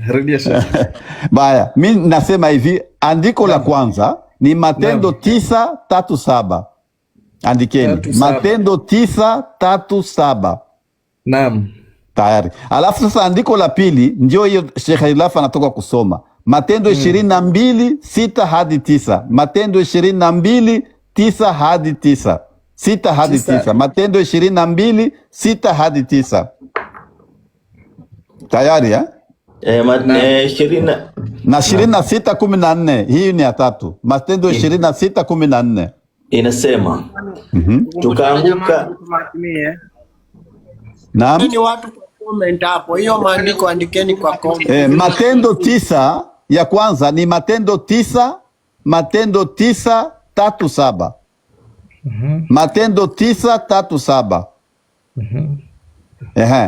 rudia sasa. Baya, mimi nasema hivi, andiko la kwanza ni Matendo 9:3-7. Andikeni Matendo 9:3-7. Naam. Tayari. Alafu sasa andiko la pili ndio hiyo Sheikh Ilafa anatoka kusoma, Matendo 22:6 hadi 9. Matendo 22:9 hadi 9. 6 hadi 9. Matendo 22:6 hadi 9. Tayari na 26:14. Hii ni ya tatu. Matendo 26:14 inasema, tukaanguka. Naam. Ni watu comment hapo. Hiyo maandiko andikeni kwa comment. Matendo 9 ya kwanza ni Matendo 9:3-7. Matendo 9:3-7.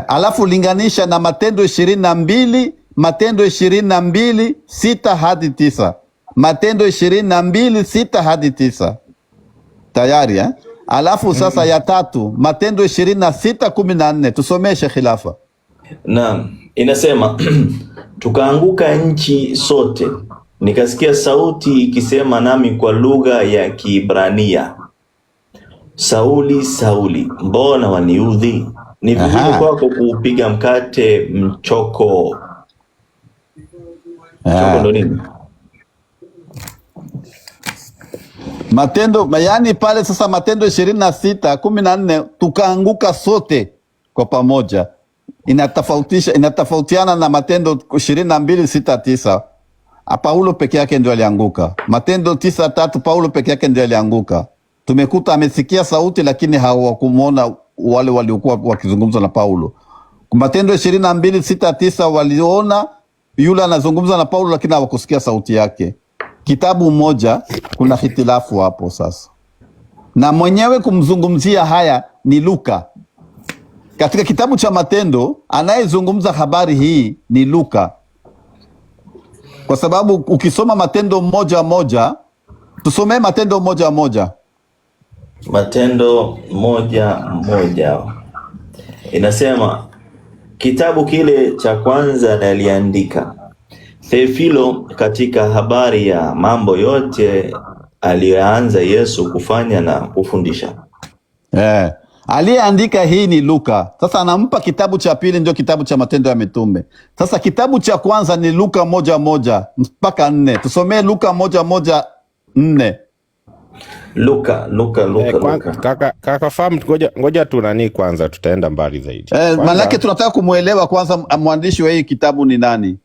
Alafu linganisha na Matendo 22, Matendo 22:6 hadi 9. Matendo 22:6-9 tayari eh? Alafu sasa ya tatu Matendo 26:14 tusomeshe Khilafa. Naam, inasema tukaanguka nchi sote, nikasikia sauti ikisema nami kwa lugha ya Kiebrania, Sauli, Sauli, mbona waniudhi? Ni vizuri kwako kuupiga mkate mchoko. Mchoko ndo nini? Matendo, yani pale sasa Matendo 26:14 tukaanguka sote kwa pamoja. Inatofautiana na Matendo 22:6-9. Paulo peke yake ndio alianguka. Matendo 9:3 Paulo peke yake ndio alianguka. Tumekuta amesikia sauti lakini hawakumuona wale waliokuwa wakizungumza na Paulo. Matendo 22:6-9 waliona yule anazungumza na Paulo lakini hawakusikia sauti yake. Kitabu moja kuna hitilafu hapo sasa. Na mwenyewe kumzungumzia haya ni Luka. Katika kitabu cha Matendo anayezungumza habari hii ni Luka. Kwa sababu ukisoma Matendo moja, tusomee Matendo moja. Matendo moja. Inasema kitabu kile cha kwanza naliandika Theofilo katika habari ya mambo yote aliyoanza Yesu kufanya na kufundisha. Aliyeandika hii ni Luka. Sasa anampa kitabu cha pili ndio kitabu cha Matendo ya Mitume. Sasa kitabu cha kwanza ni Luka 1:1-4. Tusomee Luka 1:4. Luka. Kaka fahamu, ngoja tu nani kwanza, tutaenda mbali zaidi. Manake tunataka kumuelewa kwanza mwandishi wa hii kitabu ni nani.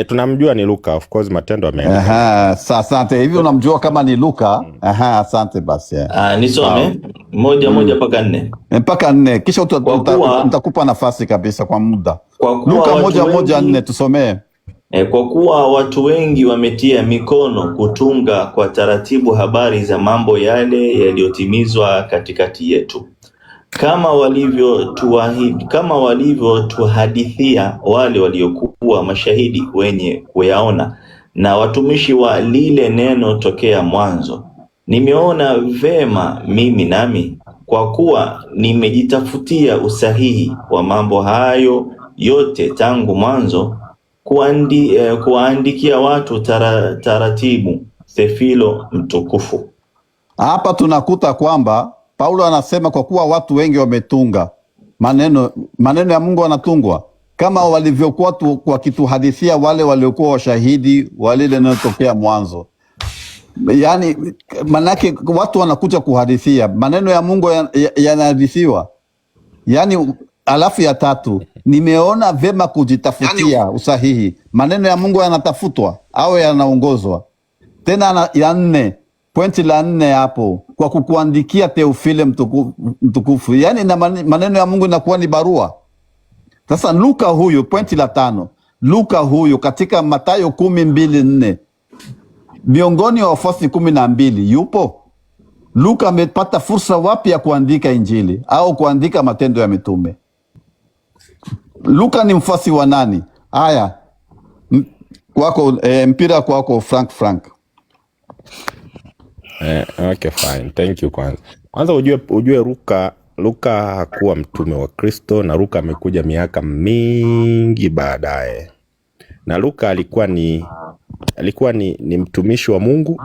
Tunamjua ni Luka, of course Matendo ameandika. Asante. Hivi unamjua kama ni Luka? Asante basi. Nisome 1:4. Mpaka 4. Kisha utakupa nafasi kabisa kwa muda. Luka 1:4 tusomee. Kwa kuwa watu wengi wametia mikono kutunga kwa taratibu habari za mambo yale yaliyotimizwa katikati yetu, kama walivyotuhadithia wale waliokuwa mashahidi wenye kuyaona na watumishi wa lile neno tokea mwanzo. Nimeona vema mimi nami, kwa kuwa nimejitafutia usahihi wa mambo hayo yote tangu mwanzo, kuwaandikia watu taratibu Theofilo mtukufu. Hapa tunakuta kwamba Paulo anasema kwa kuwa watu wengi wametunga maneno ya Mungu wanatungwa kama walivyokuwa wakituhadithia wale waliokuwa washahidi wale linalotokea mwanzo. Yani manake watu wanakuja kuhadithia maneno ya Mungu yanahadithiwa. Yani alafu ya tatu, nimeona vema kujitafutia usahihi. Maneno ya Mungu yanatafutwa au yanaongozwa. Tena ya 4, pointi la 4 hapo, kwa kukuandikia Theofile mtukufu. Yani na maneno ya Mungu inakuwa ni barua. Sasa Luka huyu, pointi la 5, Luka huyu katika Mathayo 10:2-4 miongoni wa wafuasi 12 yupo. Luka amepata fursa wapi ya kuandika Injili au kuandika Matendo ya Mitume? Luka ni mfuasi wa nani? Haya, kwako mpira kwako Frank. Okay, fine. Thank you kwanza ujue Luka hakuwa mtume wa Kristo, na Luka amekuja miaka mingi baadaye. Na Luka alikuwa ni mtumishi wa Mungu,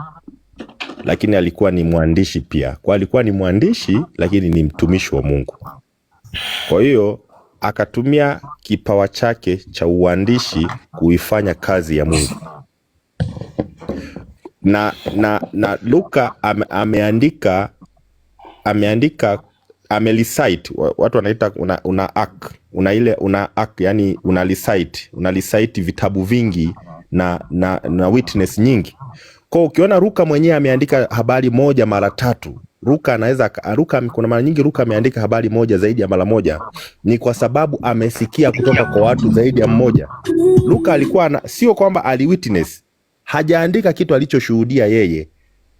lakini alikuwa ni mwandishi pia. Kwa alikuwa ni mwandishi lakini ni mtumishi wa Mungu. Kwa hiyo akatumia kipawa chake cha uandishi kuifanya kazi ya Mungu. Na Luka amelicite, watu wanaita yani unalicite vitabu vingi na witness nyingi. Kwa ukiona Luka mwenyewe ameandika habari moja mara 3, kuna mara nyingi Luka ameandika habari moja zaidi ya mara moja, ni kwa sababu amesikia kutoka kwa watu zaidi ya mmoja. Luka alikuwa sio kwamba aliwitness, hajaandika kitu alichoshuhudia yeye,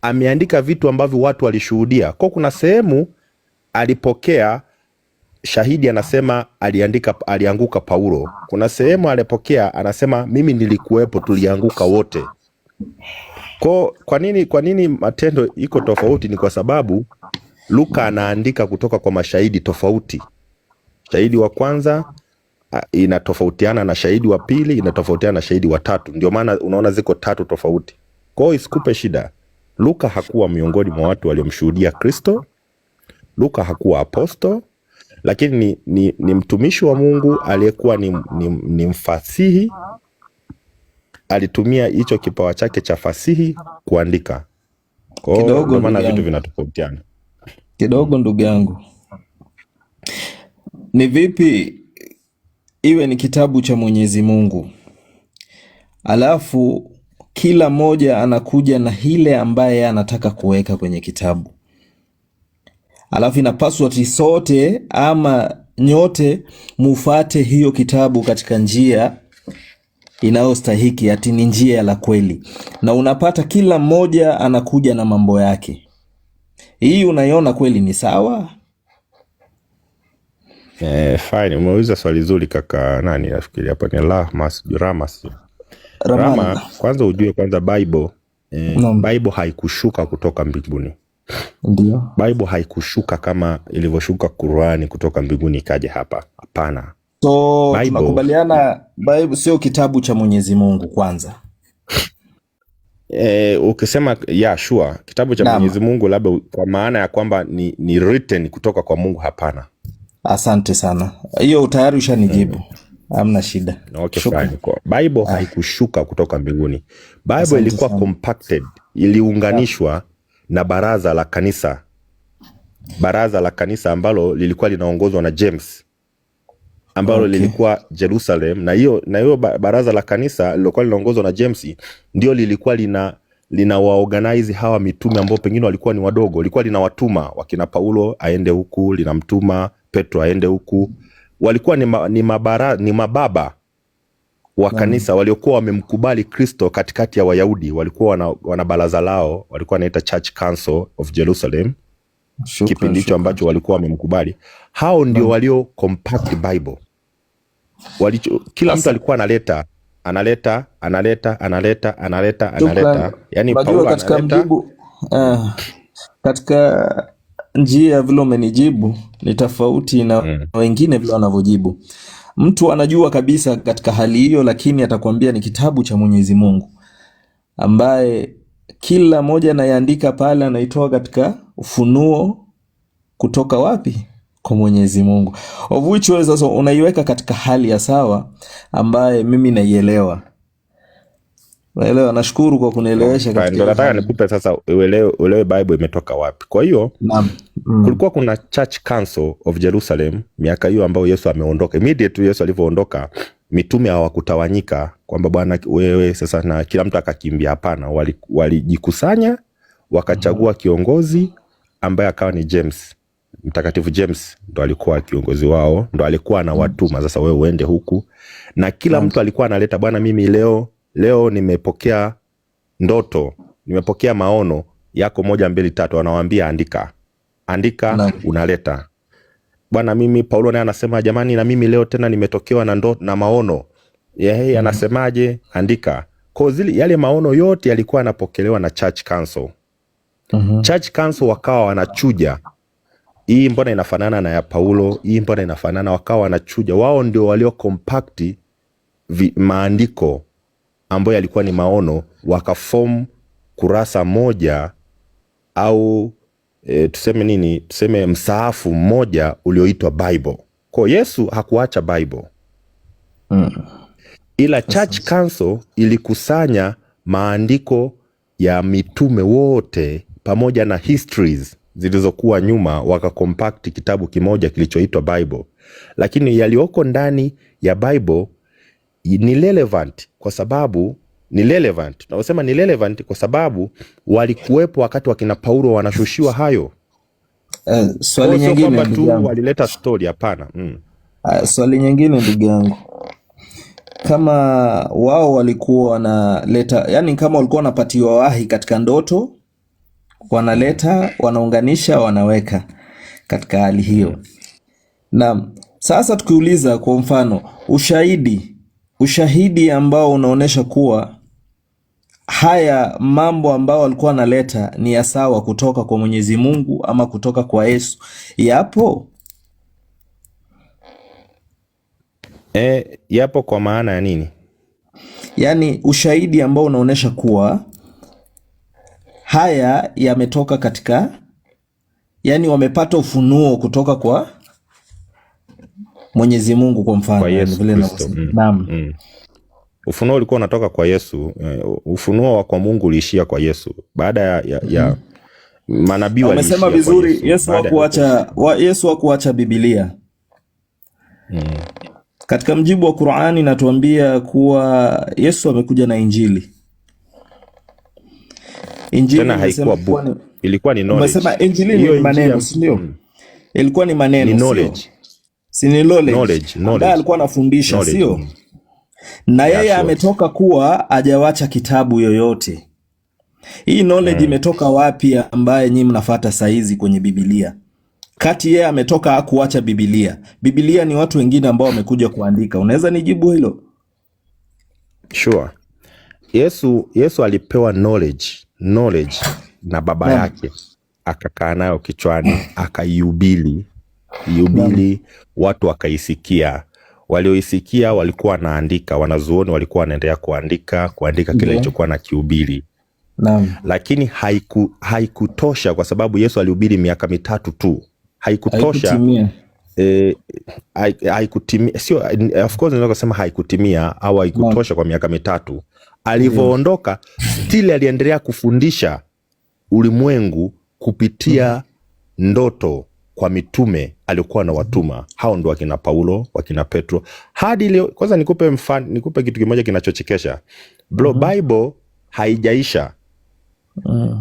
ameandika vitu ambavyo watu walishuhudia. Kwa kuna sehemu alipokea shahidi anasema alianguka Paulo. Kuna sehemu alipokea anasema mimi nilikuwepo, tulianguka wote. Kwa nini Matendo iko tofauti? Ni kwa sababu Luka anaandika kutoka kwa mashahidi tofauti. Shahidi wa kwanza inatofautiana na shahidi wa pili, inatofautiana na shahidi wa tatu. Ndio maana unaona ziko tatu tofauti. Kwa hiyo isikupe shida. Luka hakuwa miongoni mwa watu waliomshuhudia Kristo. Luka hakuwa aposto, lakini ni mtumishi wa Mungu aliyekuwa ni mfasihi. Alitumia hicho kipawa chake cha fasihi kuandika. Kwa hiyo ndio maana vitu vinatofautiana kidogo. Ndugu yangu, ni vipi iwe ni kitabu cha Mwenyezi Mungu, alafu kila moja anakuja na hile ambaye anataka kuweka kwenye kitabu, alafu inapaswa sote ama nyote mufate hiyo kitabu katika njia inayostahiki, ati ni njia la kweli, na unapata kila mmoja anakuja na mambo yake. Hii unaiona kweli ni sawa? Fine, umeuliza swali zuri kaka. Nani nafikiri hapa ni Rama. Kwanza ujue kwanza Bible Bible haikushuka kutoka mbinguni. Ndio. Bible haikushuka kama ilivyoshuka Qur'ani kutoka mbinguni ikaje hapa. Hapana. So tunakubaliana Bible sio kitabu cha Mwenyezi Mungu kwanza. Ukisema sure, kitabu cha Mwenyezi Mungu labda kwa maana ya kwamba ni written kutoka kwa Mungu, hapana. Asante sana. Hiyo tayari ushanijibu. Hamna shida. Okay, fine. Bible haikushuka kutoka mbinguni. Bible ilikuwa compacted, iliunganishwa na baraza la kanisa. Baraza la kanisa ambalo lilikuwa linaongozwa na James, ambalo lilikuwa Jerusalem, na hiyo baraza la kanisa lilikuwa linaongozwa na James ndio lilikuwa lina waorganize hawa mitume ambao pengine walikuwa ni wadogo. Lilikuwa linawatuma wakina Paulo aende huku, linamtuma Petro aende huku. Walikuwa ni mababa wa kanisa waliokuwa wamemkubali Kristo katikati ya Wayahudi. Walikuwa wana baraza lao, walikuwa wanaita Church Council of Jerusalem. Kipindi hicho ambacho walikuwa wamemkubali. Hao ndio walio compact Bible. Kila mtu alikuwa analeta. Yani Paulo katika mjibu katika njia vile umenijibu ni tofauti na wengine vile wanavyojibu. Mtu anajua kabisa katika hali hiyo, lakini atakwambia ni kitabu cha Mwenyezi Mungu ambaye kila moja anayeandika pale anaitoa katika ufunuo kutoka wapi? Kwa Mwenyezi Mungu. Of which way sasa unaiweka katika hali ya sawa ambaye mimi naielewa. Naelewa, nashukuru kwa kunielewesha katika. Ndio nataka nikupe sasa uelewe Bible imetoka wapi. Kwa hiyo kulikuwa kuna Church Council of Jerusalem miaka hiyo ambayo Yesu ameondoka. Immediately Yesu alivyoondoka, mitume hawakutawanyika kwamba bwana wewe sasa na kila mtu akakimbia. Hapana, walijikusanya wakachagua kiongozi ambaye akawa ni James. Mtakatifu James ndo alikuwa kiongozi wao, ndo alikuwa anawatuma sasa wewe uende huku, na kila mtu alikuwa analeta bwana mimi leo nimepokea ndoto, nimepokea maono yako 1 2 3. Anawaambia andika unaleta. Bwana mimi Paulo naye anasema jamani na mimi leo tena nimetokewa na ndoto na maono. Yeye anasemaje? Andika. Kwa yale maono yote yalikuwa yanapokelewa na Church Council. Church Council wakawa wanachuja. Hii mbona inafanana na ya Paulo? Hii mbona inafanana? Wakawa wanachuja. Wao ndio walio compact maandiko ambayo yalikuwa ni maono, wakaform kurasa moja au tuseme msaafu mmoja ulioitwa Bible. Kwa Yesu hakuacha Bible. Ila Church Council ilikusanya maandiko ya mitume wote pamoja na histories zilizokuwa nyuma, wakacompact kitabu kimoja kilichoitwa Bible. Lakini yalioko ndani ya Bible ni relevant kwa sababu tunasema ni relevant kwa sababu walikuwepo wakati wakina Paulo wanashushiwa hayo. Swali nyingine ndugu yangu, walileta story hapana. Swali nyingine ndugu yangu, kama wao walikuwa wanaleta, yani kama walikuwa wanapatiwa wahi katika ndoto, wanaleta, wanaunganisha, wanaweka katika hali hiyo. Na sasa tukiuliza kwa mfano ushahidi ambao unaonesha kuwa haya mambo ambao walikuwa analeta ni ya sawa kutoka kwa Mwenyezi Mungu ama kutoka kwa Yesu yapo? Yapo kwa maana ya nini? Yaani ushahidi ambao unaonesha kuwa haya yametoka katika, yani wamepata ufunuo kutoka kwa Mwenyezi Mungu kwa mfano, Kwa Yesu vile Kristo. naam. Ufunuo ulikuwa unatoka kwa Yesu. Ufunuo wa kwa Mungu uliishia kwa Yesu. Baada ya manabii waliishia Wamesema kwa vizuri, Yesu. Yesu hakuacha Biblia. Katika mjibu wa Qur'ani natuambia kuwa Yesu amekuja na Injili. Tena haikuwa book. Ilikuwa ni knowledge. Umesema Injili ni maneno, si ndio? Ilikuwa ni maneno, ni knowledge. Si ni knowledge. Ambaye alikuwa anafundisha, sio? Na yeye ametoka kuwa hajawacha kitabu yoyote. Hii knowledge imetoka wapi ambaye nyinyi mnafuata saizi kwenye Biblia? Kati yeye ametoka hakuacha Biblia. Biblia ni watu wengine ambao wamekuja kuandika. Unaweza nijibu hilo? Sure. Yesu alipewa knowledge na baba yake, akakaa nayo kichwani, akaihubiri, watu wakaisikia. Walioisikia walikuwa wanaandika, wanazuoni walikuwa wanaendelea kuandika kile kilichokuwa na kihubiri. Naam. Lakini haikutosha kwa sababu Yesu alihubiri miaka 3 tu. Haikutosha. Haikutimia. Sio, of course naweza kusema haikutimia au haikutosha kwa miaka 3. Alivyoondoka still aliendelea kufundisha ulimwengu kupitia ndoto kwa mitume alikuwa na watuma. Hao ndo wakina Paulo, wakina Petro. Hadi leo kwanza nikupe kitu kimoja kinachochekesha. Bible haijaisha.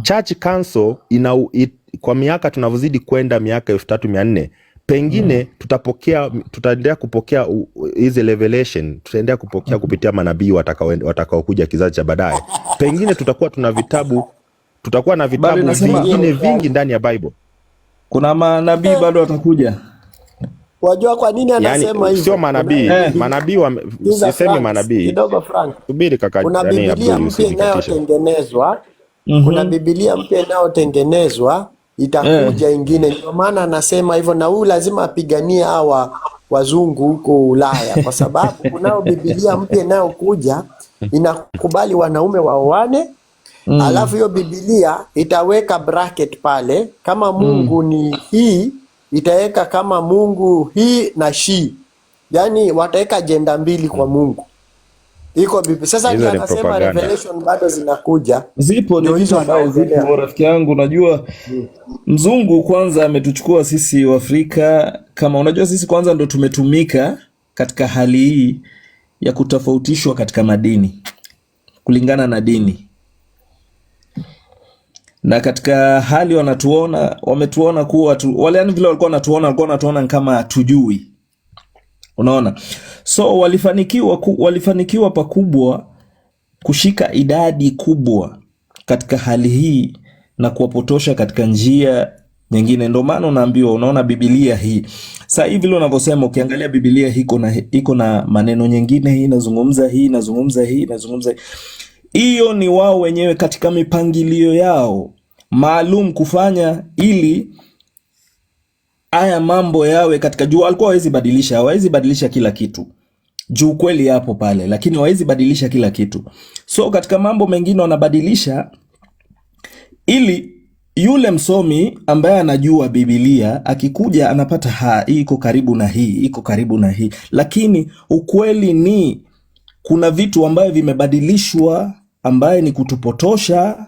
Church Council kwa miaka tunavyozidi kwenda miaka 3400 pengine tutaendelea kupokea hizi revelation, tutaendelea kupokea kupitia manabii watakaokuja kizazi cha baadaye. Pengine tutakuwa na vitabu vingine vingi ndani ya Bible. Kuna manabii bado watakuja. Wajua kwa nini anasema hivyo? Sio manabii. Sisemi manabii. Kidogo Frank. Subiri kaka. Kuna Biblia mpya inayotengenezwa. Kuna Biblia mpya inayotengenezwa itakuja ingine. Ndio maana anasema hivyo, na huyu lazima apiganie hawa wazungu huko Ulaya kwa sababu kunao Biblia mpya inayokuja inakubali wanaume waoane. Alafu hiyo Biblia itaweka bracket pale kama Mungu ni hii, itaweka kama Mungu hii na she. Yaani wataweka agenda mbili kwa Mungu. Iko Biblia. Sasa ndio anasema revelation bado zinakuja. Zipo ni hizo ambao zipo rafiki yangu, unajua mzungu kwanza ametuchukua sisi wa Afrika, kama unajua sisi kwanza ndo tumetumika katika hali hii ya kutofautishwa katika madini kulingana na dini. Na katika hali wametuona kuwa wale yani vile walikuwa wanatuona kama hatujui. Unaona? So walifanikiwa pakubwa kushika idadi kubwa katika hali hii na kuwapotosha katika njia nyingine. Ndio maana unaambiwa, unaona Biblia hii. Sasa hivi vile unavyosema, ukiangalia Biblia iko na maneno nyingine, hii inazungumza hii. Hiyo ni wao wenyewe katika mipangilio yao maalum kufanya ili haya mambo yawe katika juu. Alikuwa hawezi badilisha kila kitu. Juu kweli hapo pale, lakini hawezi badilisha kila kitu. So katika mambo mengine wanabadilisha ili yule msomi ambaye anajua Biblia akikuja anapata hii iko karibu na hii, lakini ukweli ni kuna vitu ambaye vimebadilishwa ambaye ni kutupotosha.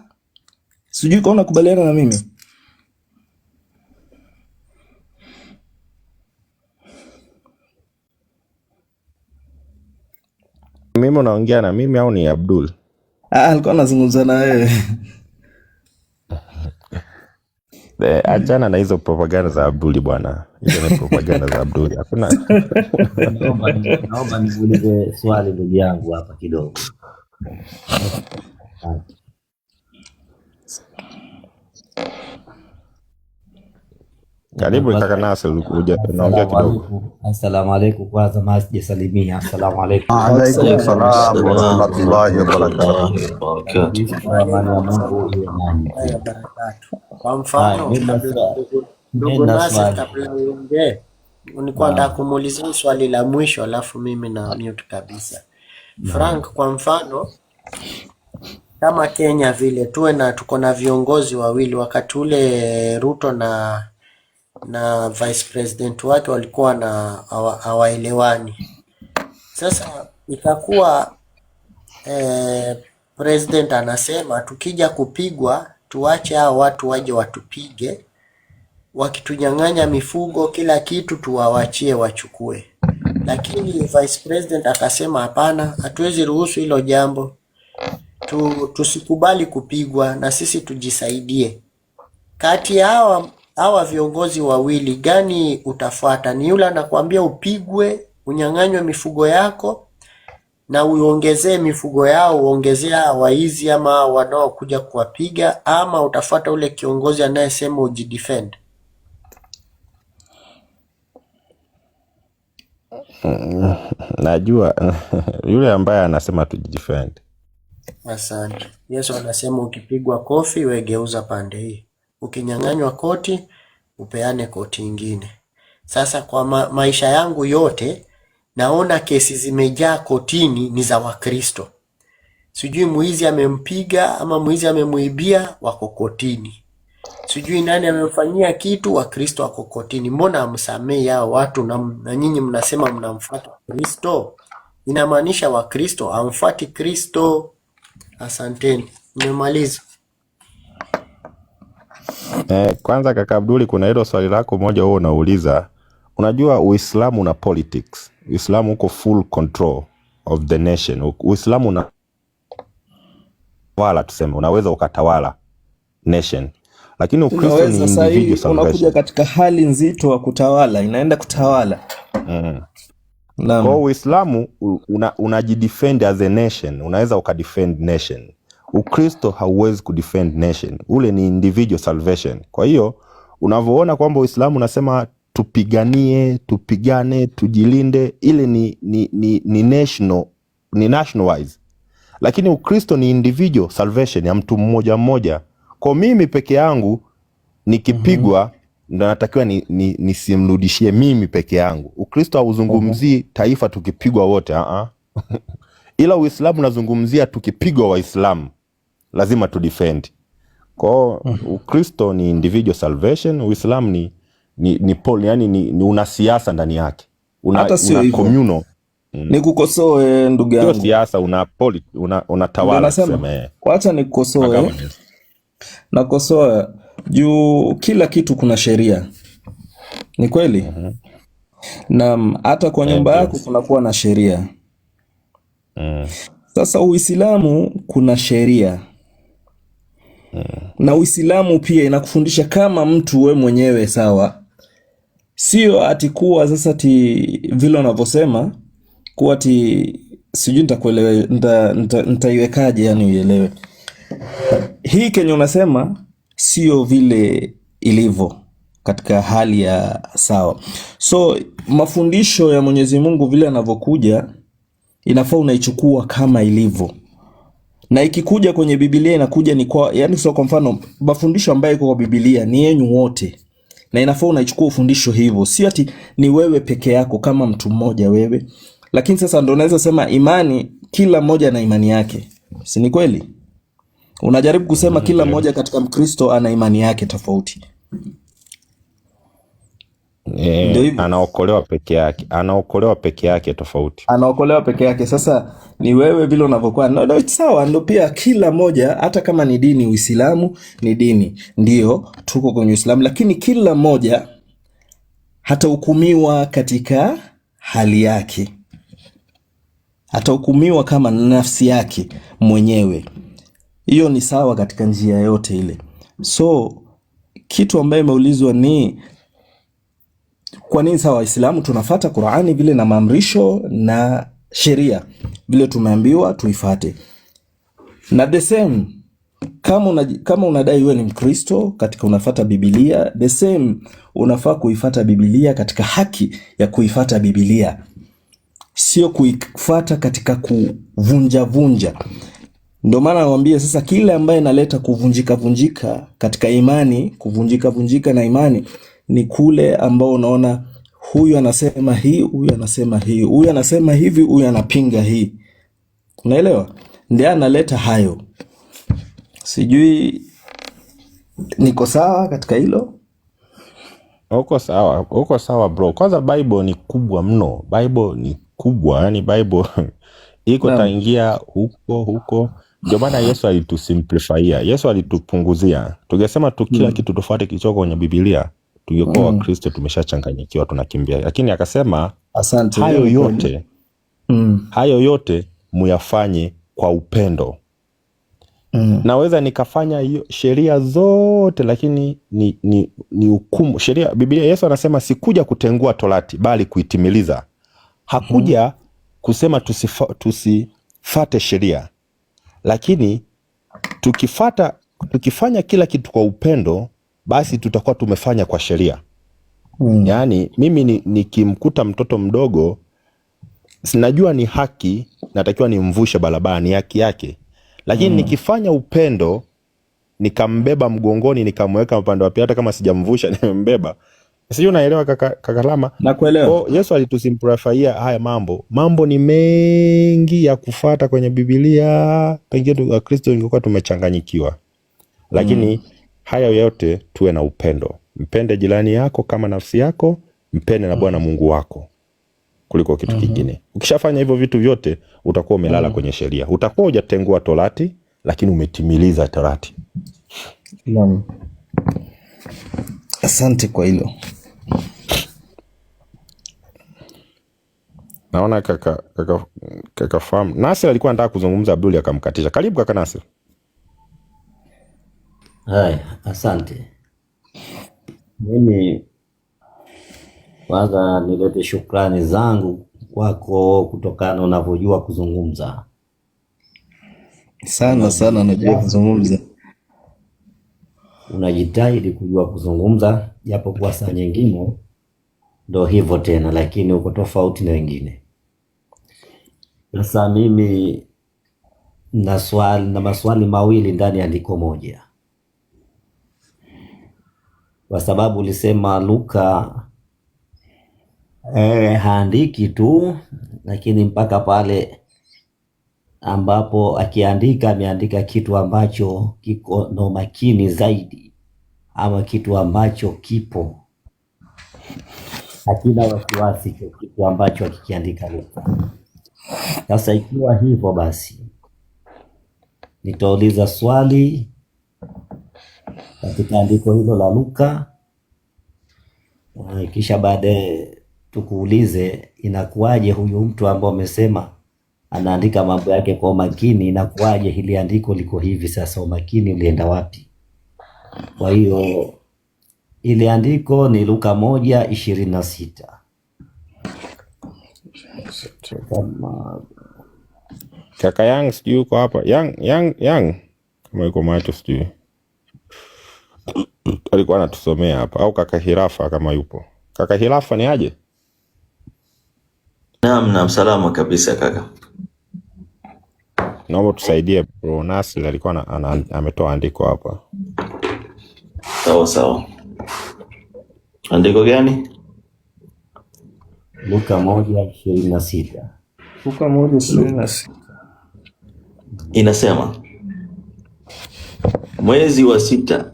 Sijui kama unakubaliana na mimi. Mimi unaongea na mimi au ni Abdul? Alikuwa anazungumza na wewe. Achana na hizo propaganda za Abdul bwana. Hizo ni propaganda za Abdul. Hakuna. Naomba niulize swali ndugu yangu hapa kidogo. Karibu kaka Nasir, unaongea Assalamu kidogo. alaikum. Assalamu alaikum. Kwanza sijasalimia. Assalamu alaikum. Alaikum salam wa Assalamu rahmatullahi wa barakatuh. warahmatullahi wabarakatuh. Kwa amani ya Mungu iwe nanyi pia. Kwa mfano, ndugu Nasir, kabla uongee, nilikuwa nataka kumuuliza swali la mwisho alafu mimi na mute kabisa. Frank, kwa mfano kama Kenya vile tuko na viongozi wawili, wakati ule Ruto na vice president wake walikuwa na hawaelewani. Sasa ikakuwa president anasema tukija kupigwa tuache hao watu waje watupige, wakitunyang'anya mifugo kila kitu tuwawachie wachukue. Lakini vice president akasema hapana, hatuwezi ruhusu hilo jambo. Tusikubali kupigwa na sisi tujisaidie. Kati ya hawa viongozi wawili gani utafuata? Ni yule anakuambia upigwe, unyang'anywe mifugo yako na uongezee mifugo yao, uongezea waizi ama wanaokuja kuwapiga, ama utafuata ule kiongozi anayesema ujidefend? Najua yule ambaye anasema tujidefend. Asante. Yesu anasema ukipigwa kofi we geuza pande hii, ukinyang'anywa koti upeane koti ingine. Sasa kwa maisha yangu yote naona kesi zimejaa kotini ni za Wakristo. Sijui muizi amempiga ama muizi amemuibia, wako kotini. Sijui nani amemfanyia kitu, Wakristo wako kotini. Mbona hamsamei hao watu na nyinyi mnasema mnamfuata Kristo? Inamaanisha Wakristo hamfuati Kristo. Asanteni, nimemaliza. Kwanza kaka Abduli, kuna hilo swali lako moja wewe unauliza. Unajua Uislamu na politics. Uislamu uko full control of the nation. Uislamu una wala tuseme unaweza ukatawala nation. Lakini Ukristo ni individual salvation. Unakuja katika hali nzito wa kutawala, inaenda kutawala. Kwa Uislamu unajidefend as a nation, unaweza ukadefend nation. Ukristo hauwezi kudefend nation. Ule ni individual salvation. Kwa hiyo unavyoona kwamba Uislamu unasema tupiganie, tupigane, tujilinde, ile ni national, ni nationwise. Lakini Ukristo ni individual salvation ya mtu mmoja mmoja. Kwa mimi peke yangu nikipigwa ndo natakiwa nisimrudishie mimi peke yangu. Ukristo hauzungumzii taifa tukipigwa wote, ila Uislamu unazungumzia tukipigwa Waislamu lazima tudefend. Kwa Ukristo ni individual salvation, Uislamu ni una siasa ndani yake. Una communal. Nikukosoe ndugu yangu. Sio siasa, unatawala tuseme. Wacha nikukosoe. Nakosoa juu kila kitu kuna sheria. Ni kweli? Na hata kwa nyumba yako kunakuwa na sheria. Sasa Uislamu kuna sheria. Na Uislamu pia inakufundisha kama mtu we mwenyewe sawa. Sio ati kuwa sasa vile unavyosema kuwa ati sijui nitakuelewa, nitaiwekaje yani uelewe. Hii Kenya unasema sio vile ilivyo katika hali ya sawa. So mafundisho ya Mwenyezi Mungu vile yanavyokuja inafaa unaichukua kama ilivyo. Na ikikuja kwenye Biblia inakuja ni kwa yani, so kwa mfano mafundisho ambayo iko kwa Biblia ni yenu wote. Na inafaa unaichukua ufundisho hivyo. Si ati ni wewe peke yako kama mtu mmoja wewe. Lakini sasa ndio unaweza sema imani, kila mmoja na imani yake. Si ni kweli? Unajaribu kusema kila mmoja katika Mkristo ana imani yake tofauti. Anaokolewa peke yake tofauti. Anaokolewa peke yake. Sasa ni wewe vile unavyokuwa. No, sawa, ndio pia kila moja, hata kama ni dini, Uislamu ni dini. Ndio tuko kwenye Uislamu, lakini kila moja hatahukumiwa katika hali yake. Hatahukumiwa kama nafsi yake mwenyewe. Hiyo ni sawa katika njia yote ile. So kitu ambaye imeulizwa ni kwa nini sawa Waislamu tunafuata Qur'ani vile na maamrisho na sheria vile tumeambiwa tuifuate. Na the same kama unadai wewe ni Mkristo katika unafuata Biblia, the same unafaa kuifuata Biblia katika haki ya kuifuata Biblia, sio kuifuata katika kuvunja vunja. Ndio maana nawaambia sasa, kile ambaye naleta kuvunjika vunjika katika imani, kuvunjika vunjika na imani ni kule ambao unaona huyu anasema hii, huyu anasema hii, huyu anasema hivi, huyu anapinga hii. Unaelewa? Ndiye analeta hayo. Sijui niko sawa katika hilo? Uko sawa bro. Kwanza Bible ni kubwa mno. Bible ni kubwa, yani Bible iko taingia huko. Ndio maana Yesu alitusimplifyia. Yesu alitupunguzia. Tungesema tu kila kitu tufuate kilichoko kwenye Biblia, tungekuwa Wakristo tumeshachanganyikiwa tunakimbia. Lakini akasema asante, hayo yote muyafanye kwa upendo. Naweza nikafanya hiyo sheria zote, lakini ni hukumu. Sheria, Biblia, Yesu anasema sikuja kutengua torati bali kuitimiliza. Hakuja kusema tusifate sheria, lakini tukifanya kila kitu kwa upendo, basi tutakuwa tumefanya kwa sheria. Yaani mimi nikimkuta mtoto mdogo, sinajua ni haki, natakiwa nimvushe barabara, ni haki yake. Lakini nikifanya upendo, nikambeba mgongoni, nikamweka upande wa pili, hata kama sijamvusha nimembeba. Sijui unaelewa kaka Lama? Nakuelewa. Yesu alitusimplifyia haya mambo. Mambo ni mengi ya kufuata kwenye Biblia. Pengine Wakristo ingekuwa tumechanganyikiwa. Lakini haya yote tuwe na upendo. Mpende jirani yako kama nafsi yako, mpende na Bwana Mungu wako kuliko kitu kingine. Ukishafanya hivyo vitu vyote, utakuwa umelala kwenye sheria. Utakuwa hujatengua torati, lakini umetimiliza torati. Naam. Asante kwa hilo. Naona kaka fahamu. Nasir alikuwa anataka kuzungumza, Abdul akamkatisha. Karibu kaka Nasir. Hai, asante. Mimi kwanza nilete shukrani zangu kwako kutokana unavyojua kuzungumza. Sana najua kuzungumza. Unajitahidi kujua kuzungumza, japo kwa saa nyingine ndo hivyo tena, lakini uko tofauti na wengine. Sasa mimi na maswali mawili ndani ya andiko moja, kwa sababu ulisema Luka haandiki tu, lakini mpaka pale ambapo akiandika ameandika kitu ambacho kiko na makini zaidi, ama kitu ambacho kipo hakina wasiwasi, kitu ambacho akikiandika Luka. Sasa ikiwa hivyo, basi nitauliza swali katika andiko hilo la Luka, kisha baadaye tukuulize inakuwaje huyu mtu ambaye amesema anaandika mambo yake kwa umakini, inakuwaje hili andiko liko hivi? Sasa umakini ulienda wapi? Kwa hiyo ile andiko ni Luka 1:26. Kaka Yang sijui uko hapa. Yang kama yuko macho sijui. Alikuwa anatusomea hapa, au kaka Hirafa kama yupo. Kaka Hirafa ni aje? Naam, salama kabisa kaka. Naomba tusaidie bro. Nasir alikuwa ametoa andiko hapa. Sawa. Andiko gani? Luka 1:26. Luka 1:26. Inasema, mwezi wa 6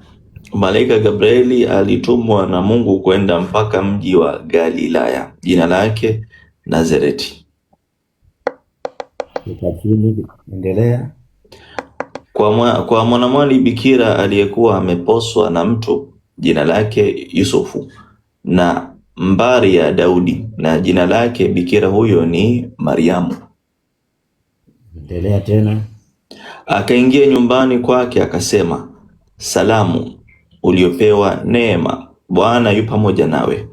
malaika Gabrieli alitumwa na Mungu kwenda mpaka mji wa Galilaya, jina lake Nazareti. Endelea. Kwa mwanamwali bikira aliyekuwa ameposwa na mtu, jina lake Yusufu, na mbari ya Daudi, na jina lake bikira huyo ni Mariamu. Endelea tena. Akaingia nyumbani kwake akasema, salamu, uliopewa neema, Bwana yu pamoja nawe.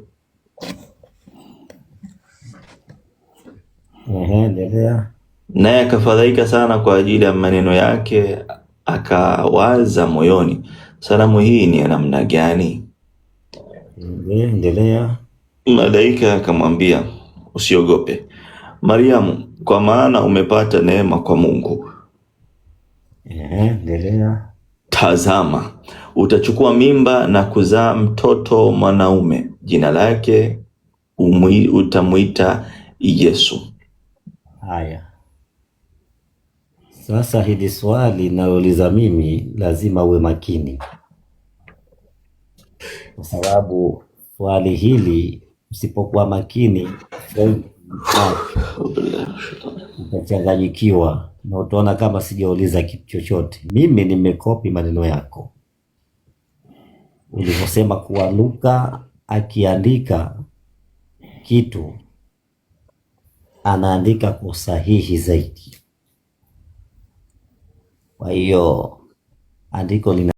Endelea. Naye akafadhaika sana kwa ajili ya maneno yake, akawaza moyoni, sanamu hii ni ya namna gani? Endelea. Malaika akamwambia, usiogope Mariamu, kwa maana umepata neema kwa Mungu. Endelea. Tazama, utachukua mimba na kuzaa mtoto mwanaume, jina lake utamwita Yesu. Haya, sasa hili swali nauliza mimi, lazima uwe makini, kwa sababu swali hili usipokuwa makini utachanganyikiwa na utaona kama sijauliza kitu chochote. Mimi nimekopi maneno yako ulivyosema kuwa Luka akiandika kitu anaandika kwa usahihi zaidi. Kwa hiyo andiko lina